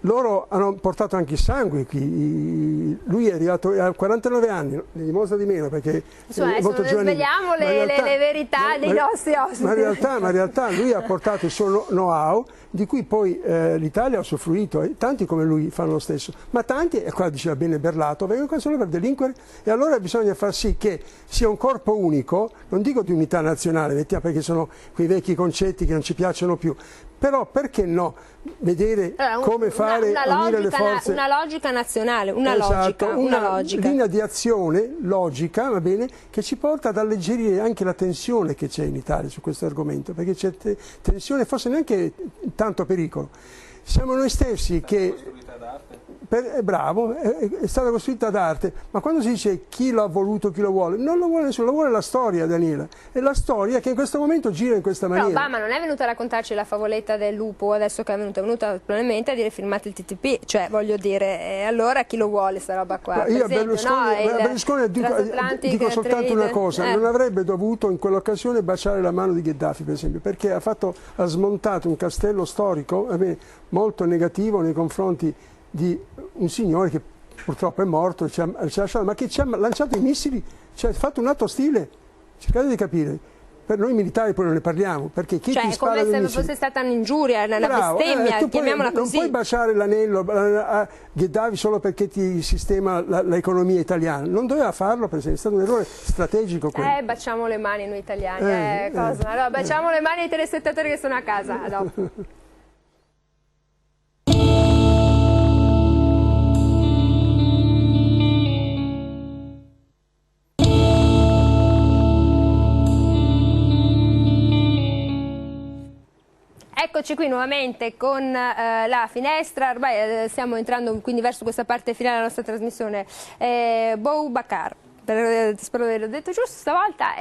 Loro hanno portato anche il sangue qui, lui è arrivato a 49 anni, ne dimostra di meno perché è molto giovane. Sveliamo le verità dei nostri ospiti. Ma in realtà lui ha portato il suo know-how, di cui poi l'Italia ha usufruito, e tanti come lui fanno lo stesso, ma tanti, e qua diceva bene Berlato, vengono qua solo per delinquere, e allora bisogna far sì che sia un corpo unico, non dico di unità nazionale, perché sono quei vecchi concetti che non ci piacciono più, però perché no, vedere come fare unire le forze. Una logica nazionale, una linea di azione logica, va bene, che ci porta ad alleggerire anche la tensione che c'è in Italia su questo argomento, perché c'è tensione, forse neanche tanto pericolo. Siamo noi stessi che... bravo, è stata costruita d'arte, ma quando si dice chi lo ha voluto, chi lo vuole, non lo vuole nessuno, lo vuole la storia, Daniela. È la storia che in questo momento gira in questa maniera. Però Obama non è venuto a raccontarci la favoletta del lupo adesso che è venuta probabilmente a dire firmate il TTP, cioè voglio dire, allora chi lo vuole sta roba qua? Ma io a Berlusconi dico soltanto una cosa, non avrebbe dovuto in quell'occasione baciare la mano di Gheddafi, per esempio, perché ha smontato un castello storico molto negativo nei confronti di un signore che purtroppo è morto, ci ha lasciato, ma che ci ha lanciato i missili, ci ha fatto un atto ostile. Cercate di capire. Per noi militari poi non ne parliamo, perché chi ti spara dei missili... Cioè, come se fosse stata un'ingiuria, una bestemmia, chiamiamola così. Non puoi baciare l'anello a Gheddafi solo perché ti sistema l'economia italiana. Non doveva farlo, per esempio, è stato un errore strategico quello. Baciamo le mani noi italiani, cosa? Allora, baciamo le mani ai telespettatori che sono a casa. A dopo. Eccoci qui nuovamente con la finestra, ormai stiamo entrando quindi verso questa parte finale della nostra trasmissione. Boubacar, spero di aver detto giusto stavolta,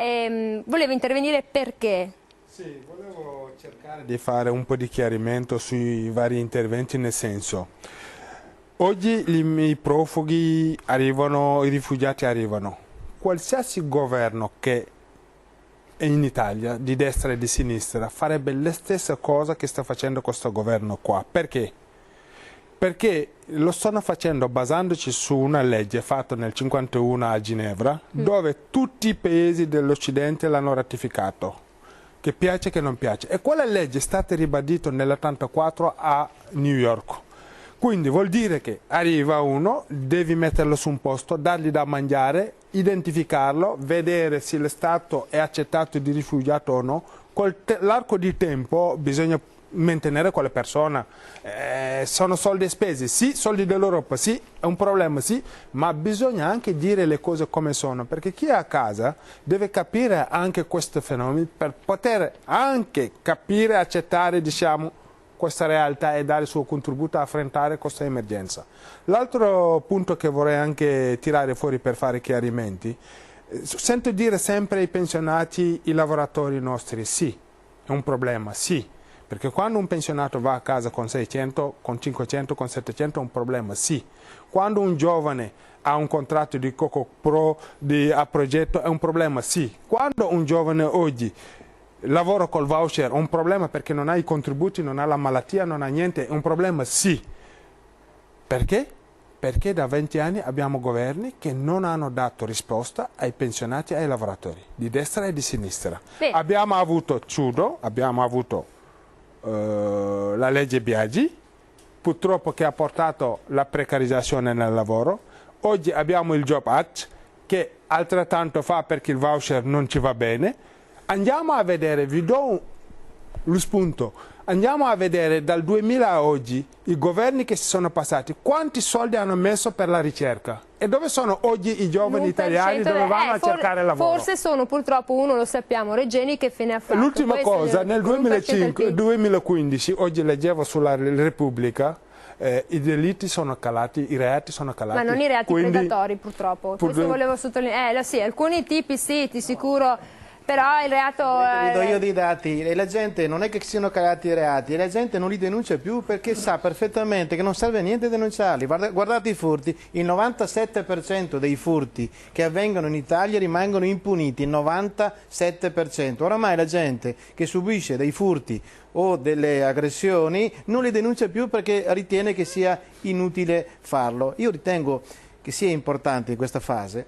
voleva intervenire perché? Sì, volevo cercare di fare un po' di chiarimento sui vari interventi, nel senso, oggi i profughi arrivano, i rifugiati arrivano, qualsiasi governo che in Italia, di destra e di sinistra, farebbe la stessa cosa che sta facendo questo governo qua. Perché? Perché lo stanno facendo basandoci su una legge fatta nel 1951 a Ginevra, dove tutti i paesi dell'Occidente l'hanno ratificato, che piace che non piace. E quella legge è stata ribadita nell'84 a New York. Quindi vuol dire che arriva uno, devi metterlo su un posto, dargli da mangiare, identificarlo, vedere se lo Stato è accettato di rifugiato o no. Con l'arco di tempo bisogna mantenere quelle persone. Sono soldi spesi, sì, soldi dell'Europa, sì, è un problema, sì, ma bisogna anche dire le cose come sono, perché chi è a casa deve capire anche questo fenomeno per poter anche capire e accettare, diciamo, questa realtà e dare il suo contributo a affrontare questa emergenza. L'altro punto che vorrei anche tirare fuori per fare chiarimenti, sento dire sempre ai pensionati, i lavoratori nostri, sì, è un problema, sì, perché quando un pensionato va a casa con 600, con 500, con 700 è un problema, sì. Quando un giovane ha un contratto di Coco Pro a progetto è un problema, sì. Quando un giovane oggi lavora col voucher è un problema perché non ha i contributi, non ha la malattia, non ha niente, è un problema, sì. Perché? Perché da 20 anni abbiamo governi che non hanno dato risposta ai pensionati e ai lavoratori, di destra e di sinistra. Sì. Abbiamo avuto Ciudo, abbiamo avuto la legge Biagi, purtroppo che ha portato la precarizzazione nel lavoro. Oggi abbiamo il Job Act che altrettanto fa perché il voucher non ci va bene. Andiamo a vedere, vi do lo spunto, andiamo a vedere dal 2000 a oggi i governi che si sono passati, quanti soldi hanno messo per la ricerca e dove sono oggi i giovani italiani dove vanno a cercare lavoro. Forse sono purtroppo, uno lo sappiamo, Regeni che fine ha fatto. L'ultima cosa, nel 2015, oggi leggevo sulla Repubblica, i delitti sono calati, i reati sono calati. Ma non i reati predatori purtroppo, questo volevo sottolineare. Sì, alcuni tipi sì, di sicuro. Però il reato... Vi do io dei dati, e la gente non è che siano calati i reati, la gente non li denuncia più perché sa perfettamente che non serve a niente denunciarli. Guardate i furti, il 97% dei furti che avvengono in Italia rimangono impuniti, il 97%. Oramai la gente che subisce dei furti o delle aggressioni non li denuncia più perché ritiene che sia inutile farlo. Io ritengo che sia importante in questa fase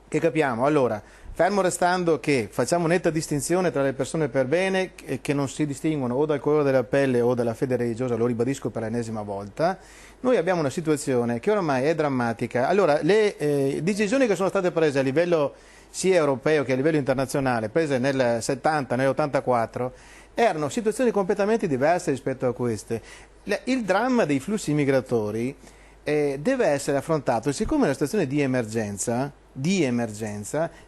che capiamo, allora, fermo restando che facciamo netta distinzione tra le persone per bene che non si distinguono o dal colore della pelle o dalla fede religiosa, lo ribadisco per l'ennesima volta, noi abbiamo una situazione che oramai è drammatica. Allora, le decisioni che sono state prese a livello sia europeo che a livello internazionale, prese nel 70, nell'84, erano situazioni completamente diverse rispetto a queste. Il dramma dei flussi migratori deve essere affrontato, siccome è una situazione di emergenza,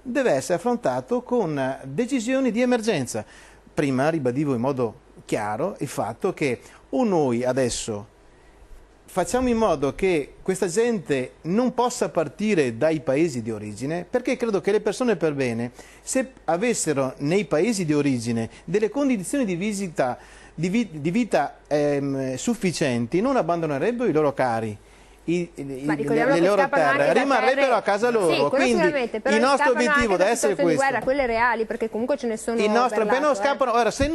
deve essere affrontato con decisioni di emergenza. Prima ribadivo in modo chiaro il fatto che o noi adesso facciamo in modo che questa gente non possa partire dai paesi di origine, perché credo che le persone per bene, se avessero nei paesi di origine delle condizioni di vita sufficienti, non abbandonerebbero i loro cari. Le loro terre rimarrebbero a casa loro, sì, quindi il nostro obiettivo deve essere questo. Di guerra, quelle reali, perché comunque ce ne sono. Scappano. Ora, se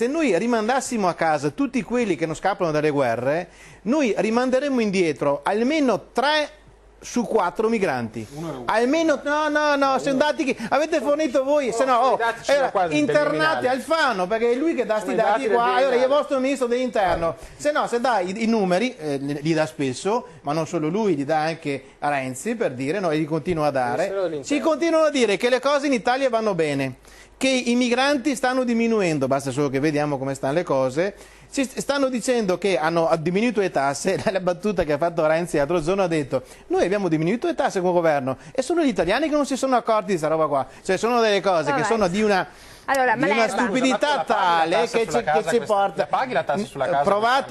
noi rimandassimo a casa tutti quelli che non scappano dalle guerre, noi rimanderemmo indietro almeno 3 su 4 migranti. Almeno sono dati che avete fornito voi, se no internate Alfano, perché è lui che dà questi dati qua, allora è il vostro ministro dell'interno, se dà i numeri, li dà spesso, ma non solo lui, li dà anche a Renzi, per dire, e li continua a dare, ci continuano a dire che le cose in Italia vanno bene, che i migranti stanno diminuendo, basta solo che vediamo come stanno le cose. Ci stanno dicendo che hanno diminuito le tasse, la battuta che ha fatto Renzi l'altro giorno ha detto noi abbiamo diminuito le tasse come governo e sono gli italiani che non si sono accorti di questa roba qua, cioè sono delle cose che sono di una Allora, di una stupidità tale che ci porta. Paghi la tassa sulla casa?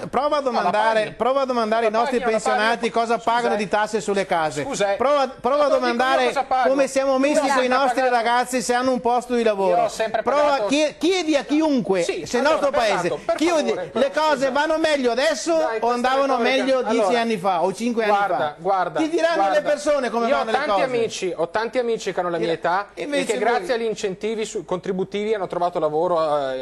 Prova a domandare ai nostri pensionati cosa pagano di tasse sulle case. Prova a domandare come siamo messi con i nostri ragazzi, se hanno un posto di lavoro. Chiedi a chiunque, se il nostro paese, le cose vanno meglio adesso o andavano meglio 10 anni fa o 5 anni fa? Guarda, ti diranno le persone come vanno le cose. Ho tanti amici che hanno la mia età e che grazie agli incentivi contributivi hanno trovato lavoro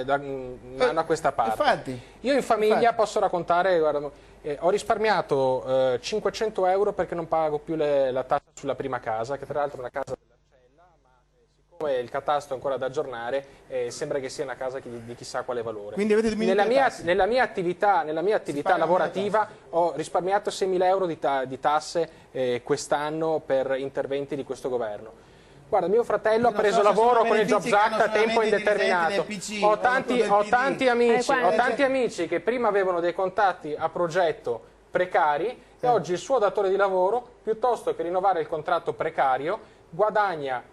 da un anno a questa parte. Infatti, io in famiglia posso raccontare, guarda, ho risparmiato 500 euro perché non pago più la tassa sulla prima casa, che tra l'altro è una casa dell'Arcella, ma siccome il catasto è ancora da aggiornare, sembra che sia una casa di chissà quale valore. Quindi avete diminuito nella mia attività lavorativa ho risparmiato 6.000 euro di tasse quest'anno per interventi di questo governo. Guarda, mio fratello ha preso lavoro con il Jobs Act a tempo indeterminato. Ho tanti amici che prima avevano dei contatti a progetto precari e oggi il suo datore di lavoro, piuttosto che rinnovare il contratto precario,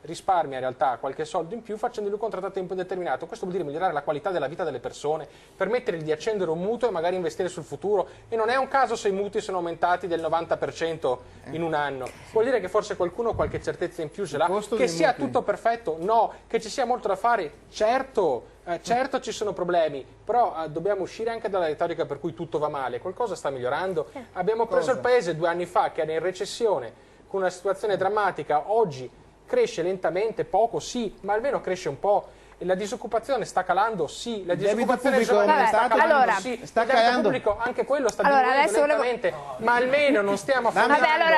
risparmia in realtà qualche soldo in più facendogli un contratto a tempo indeterminato. Questo vuol dire migliorare la qualità della vita delle persone, permettergli di accendere un mutuo e magari investire sul futuro. E non è un caso se i mutui sono aumentati del 90% in un anno. Vuol dire che forse qualcuno qualche certezza in più ce l'ha. Che sia tutto perfetto? No. Che ci sia molto da fare? Certo. Certo ci sono problemi, però dobbiamo uscire anche dalla retorica per cui tutto va male. Qualcosa sta migliorando. Abbiamo preso il paese 2 anni fa che era in recessione, con una situazione drammatica. Oggi cresce lentamente, poco sì, ma almeno cresce un po'. E la disoccupazione sta calando, sì, la disoccupazione giovanile sta calando, sì, il debito pubblico anche quello sta diminuendo lentamente, ma almeno non stiamo affrontando. Vabbè, allora,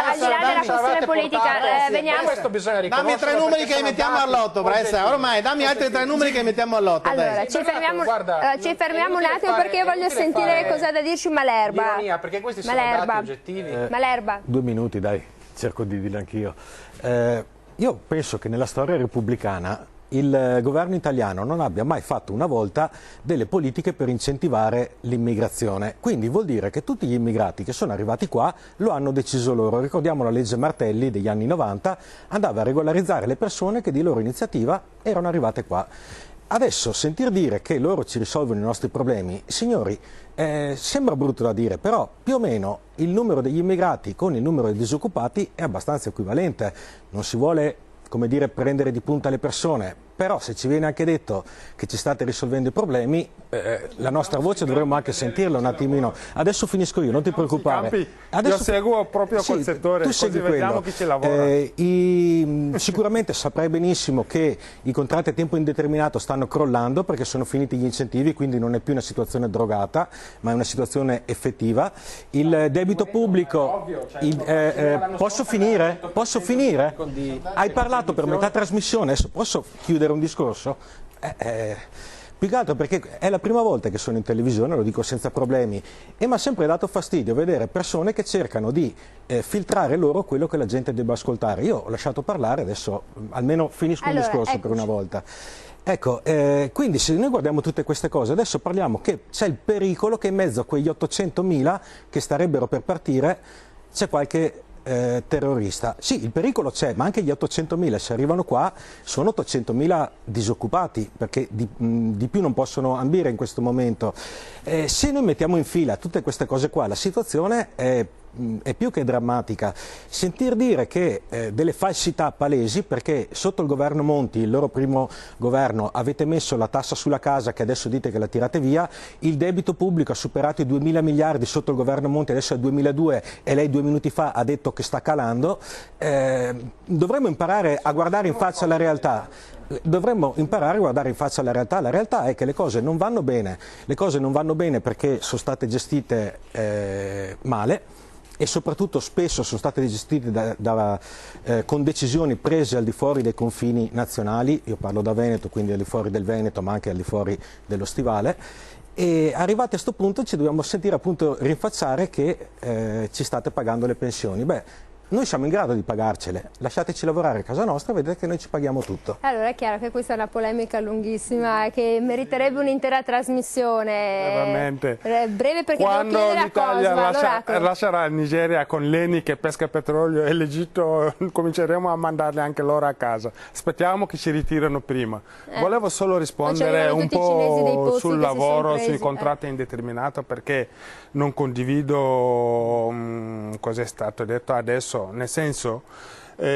al di là della questione politica, veniamo. Questo bisogna riconoscere. Dammi 3 numeri che mettiamo all'otto, Bressa, ormai dammi altri 3 numeri che mettiamo all'otto. Allora, ci fermiamo un attimo perché io voglio sentire cosa da dirci Malerba. Perché questi sono dati oggettivi. Malerba. 2 minuti, dai, cerco di dirlo anch'io. Io penso che nella storia repubblicana il governo italiano non abbia mai fatto una volta delle politiche per incentivare l'immigrazione. Quindi vuol dire che tutti gli immigrati che sono arrivati qua lo hanno deciso loro. Ricordiamo la legge Martelli degli anni 90, andava a regolarizzare le persone che di loro iniziativa erano arrivate qua. Adesso sentir dire che loro ci risolvono i nostri problemi, signori, sembra brutto da dire, però più o meno il numero degli immigrati con il numero dei disoccupati è abbastanza equivalente. Non si vuole, come dire, prendere di punta le persone, però se ci viene anche detto che ci state risolvendo i problemi, la nostra voce dovremmo anche sentirla un attimino. Adesso finisco io, non ti preoccupare. Io seguo proprio col settore, tu così vediamo chi ci lavora. Sicuramente saprai benissimo che i contratti a tempo indeterminato stanno crollando perché sono finiti gli incentivi, quindi non è più una situazione drogata, ma è una situazione effettiva. Il debito pubblico... Posso finire? Posso finire? Hai parlato per metà trasmissione, adesso posso chiudere un discorso? Più che altro perché è la prima volta che sono in televisione, lo dico senza problemi, e mi ha sempre dato fastidio vedere persone che cercano di filtrare loro quello che la gente debba ascoltare. Io ho lasciato parlare, adesso almeno finisco il discorso per una volta. Ecco, quindi se noi guardiamo tutte queste cose, adesso parliamo che c'è il pericolo che in mezzo a quegli 800.000 che starebbero per partire c'è qualche terrorista. Sì, il pericolo c'è, ma anche gli 800.000 se arrivano qua sono 800.000 disoccupati, perché di più non possono ambire in questo momento. Se noi mettiamo in fila tutte queste cose qua, la situazione è più che drammatica. Sentir dire che delle falsità palesi, perché sotto il governo Monti, il loro primo governo, avete messo la tassa sulla casa che adesso dite che la tirate via, il debito pubblico ha superato i 2.000 miliardi sotto il governo Monti, adesso è 2.002 e lei 2 minuti fa ha detto che sta calando. Dovremmo imparare a guardare in faccia la realtà. Dovremmo imparare a guardare in faccia la realtà. La realtà è che le cose non vanno bene. Le cose non vanno bene perché sono state gestite male e soprattutto spesso sono state gestite con decisioni prese al di fuori dei confini nazionali. Io parlo da Veneto, quindi al di fuori del Veneto, ma anche al di fuori dello Stivale. E arrivati a questo punto ci dobbiamo sentire appunto rinfacciare che ci state pagando le pensioni. Beh, noi siamo in grado di pagarcele, lasciateci lavorare a casa nostra, vedete che noi ci paghiamo tutto. Allora è chiaro che questa è una polemica lunghissima che meriterebbe un'intera trasmissione. Veramente. Breve perché quando devo chiedere a l'Italia Cosma. lascerà il Nigeria con l'Eni che pesca petrolio e l'Egitto, cominceremo a mandarli anche loro a casa. Aspettiamo che si ritirano prima. Volevo solo rispondere un po' sul lavoro, sui contratti indeterminato, perché non condivido cosa è stato detto adesso. Nel senso,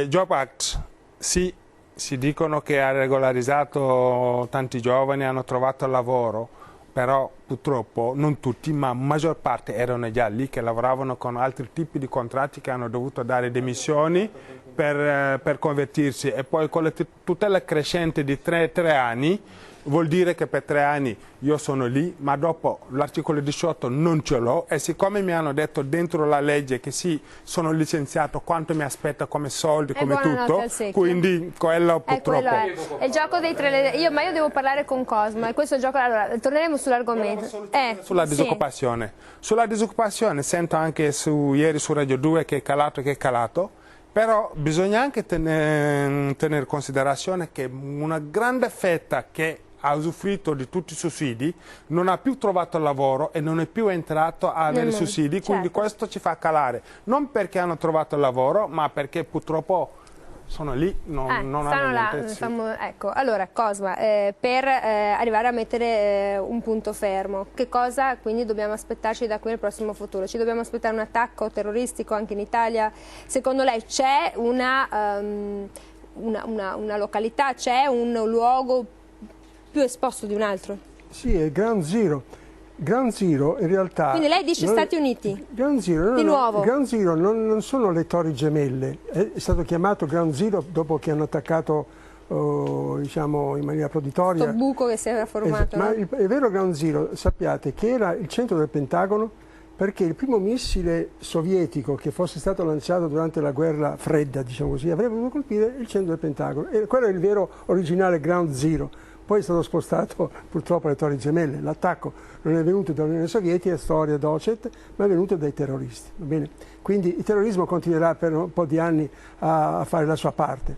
Job Act, sì, si dicono che ha regolarizzato tanti giovani, hanno trovato lavoro, però purtroppo non tutti, ma la maggior parte erano già lì che lavoravano con altri tipi di contratti che hanno dovuto dare dimissioni per convertirsi, e poi con la tutela crescente di 3 anni, vuol dire che per 3 anni io sono lì, ma dopo l'articolo 18 non ce l'ho, e siccome mi hanno detto dentro la legge che sì, sono licenziato, quanto mi aspetta come soldi, come tutto, quindi quello purtroppo... È il gioco dei 3... ma io devo parlare con Cosma, e questo gioco... Allora, torneremo sull'argomento. Sulla disoccupazione. Sulla disoccupazione sento anche ieri su Radio 2 che è calato, però bisogna anche tenere in considerazione che una grande fetta che ha usufruito di tutti i sussidi non ha più trovato lavoro e non è più entrato a avere sussidi, quindi questo ci fa calare, non perché hanno trovato lavoro, ma perché purtroppo sono lì, non hanno niente. Ecco, allora Cosma, per arrivare a mettere un punto fermo, che cosa quindi dobbiamo aspettarci da qui al prossimo futuro? Ci dobbiamo aspettare un attacco terroristico anche in Italia? Secondo lei c'è una località, c'è un luogo più esposto di un altro? Sì, è Ground Zero. Ground Zero in realtà... Quindi lei dice Stati Uniti? Ground Zero, di nuovo? Ground Zero non sono le torri gemelle, è stato chiamato Ground Zero dopo che hanno attaccato diciamo in maniera proditoria. Questo buco che si era formato. Ma il vero Ground Zero, sappiate, che era il centro del Pentagono, perché il primo missile sovietico che fosse stato lanciato durante la guerra fredda, diciamo così, avrebbe dovuto colpire il centro del Pentagono. E quello è il vero originale Ground Zero. Poi è stato spostato purtroppo alle Torri Gemelle. L'attacco non è venuto dall'Unione Sovietica, storia docet, ma è venuto dai terroristi. Va bene? Quindi il terrorismo continuerà per un po' di anni a fare la sua parte.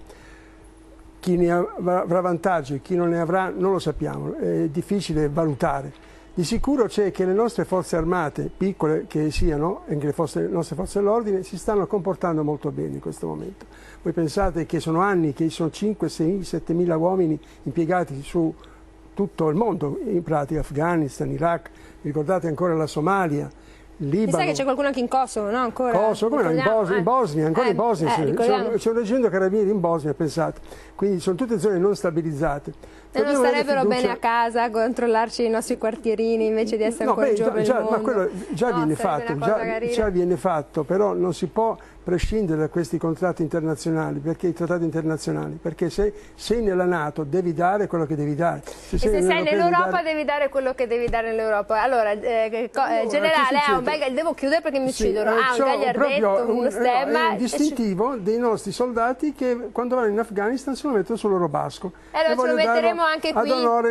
Chi ne avrà vantaggio e chi non ne avrà non lo sappiamo, è difficile valutare. Di sicuro c'è che le nostre forze armate, piccole che siano, anche le nostre forze dell'ordine, si stanno comportando molto bene in questo momento. Voi pensate che sono anni che ci sono 5, 6, 7 mila uomini impiegati su tutto il mondo, in pratica Afghanistan, Iraq, ricordate ancora la Somalia, Libano. Mi sa che c'è qualcuno anche in Kosovo, no? Ancora? Kosovo, come no? In Bosnia, ancora in Bosnia, c'è un reggimento carabinieri in Bosnia, pensate. Quindi sono tutte zone non stabilizzate. E non starebbero bene a casa a controllarci i nostri quartierini invece di essere ancora in giro per il mondo? Ma quello già viene fatto, già viene fatto, però non si può prescindere da questi contratti internazionali, perché i trattati internazionali, perché se sei nella NATO devi dare quello che devi dare. Se sei nell'Europa devi dare quello che devi dare nell'Europa. Allora, generale, devo chiudere perché mi uccidono. Un gagliardetto, uno stemma. È un distintivo dei nostri soldati che quando vanno in Afghanistan se lo mettono sul loro basco. E allora ce lo metteremo anche qui. Lo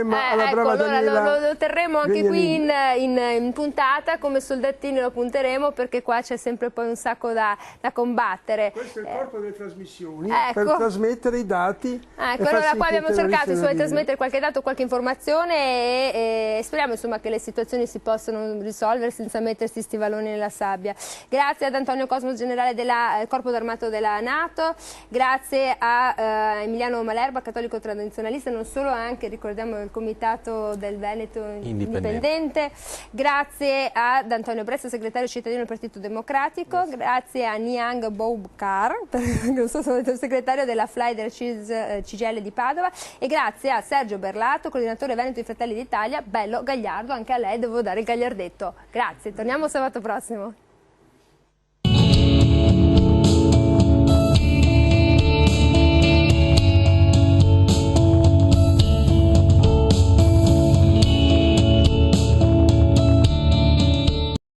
terremo anche qui in puntata, come soldatini lo punteremo, perché qua c'è sempre poi un sacco da combattere. Questo è il corpo delle trasmissioni per trasmettere i dati. Allora qua abbiamo cercato di trasmettere qualche dato, qualche informazione e speriamo insomma che le situazioni si possano risolvere senza mettersi stivaloni nella sabbia. Grazie ad Antonio Cosmo, generale del Corpo d'Armato della NATO, grazie a Emiliano Malerba, cattolico tradizionalista, non solo, anche ricordiamo il Comitato del Veneto Indipendente, grazie ad Antonio Bressa, segretario cittadino del Partito Democratico, grazie a Niang Boubkar, non so se ho detto il segretario della FLAI del CGL di Padova, e grazie a Sergio Berlato, coordinatore Veneto di Fratelli d'Italia. Bello gagliardo, anche a lei devo dare il gagliardetto. Grazie, torniamo sabato prossimo.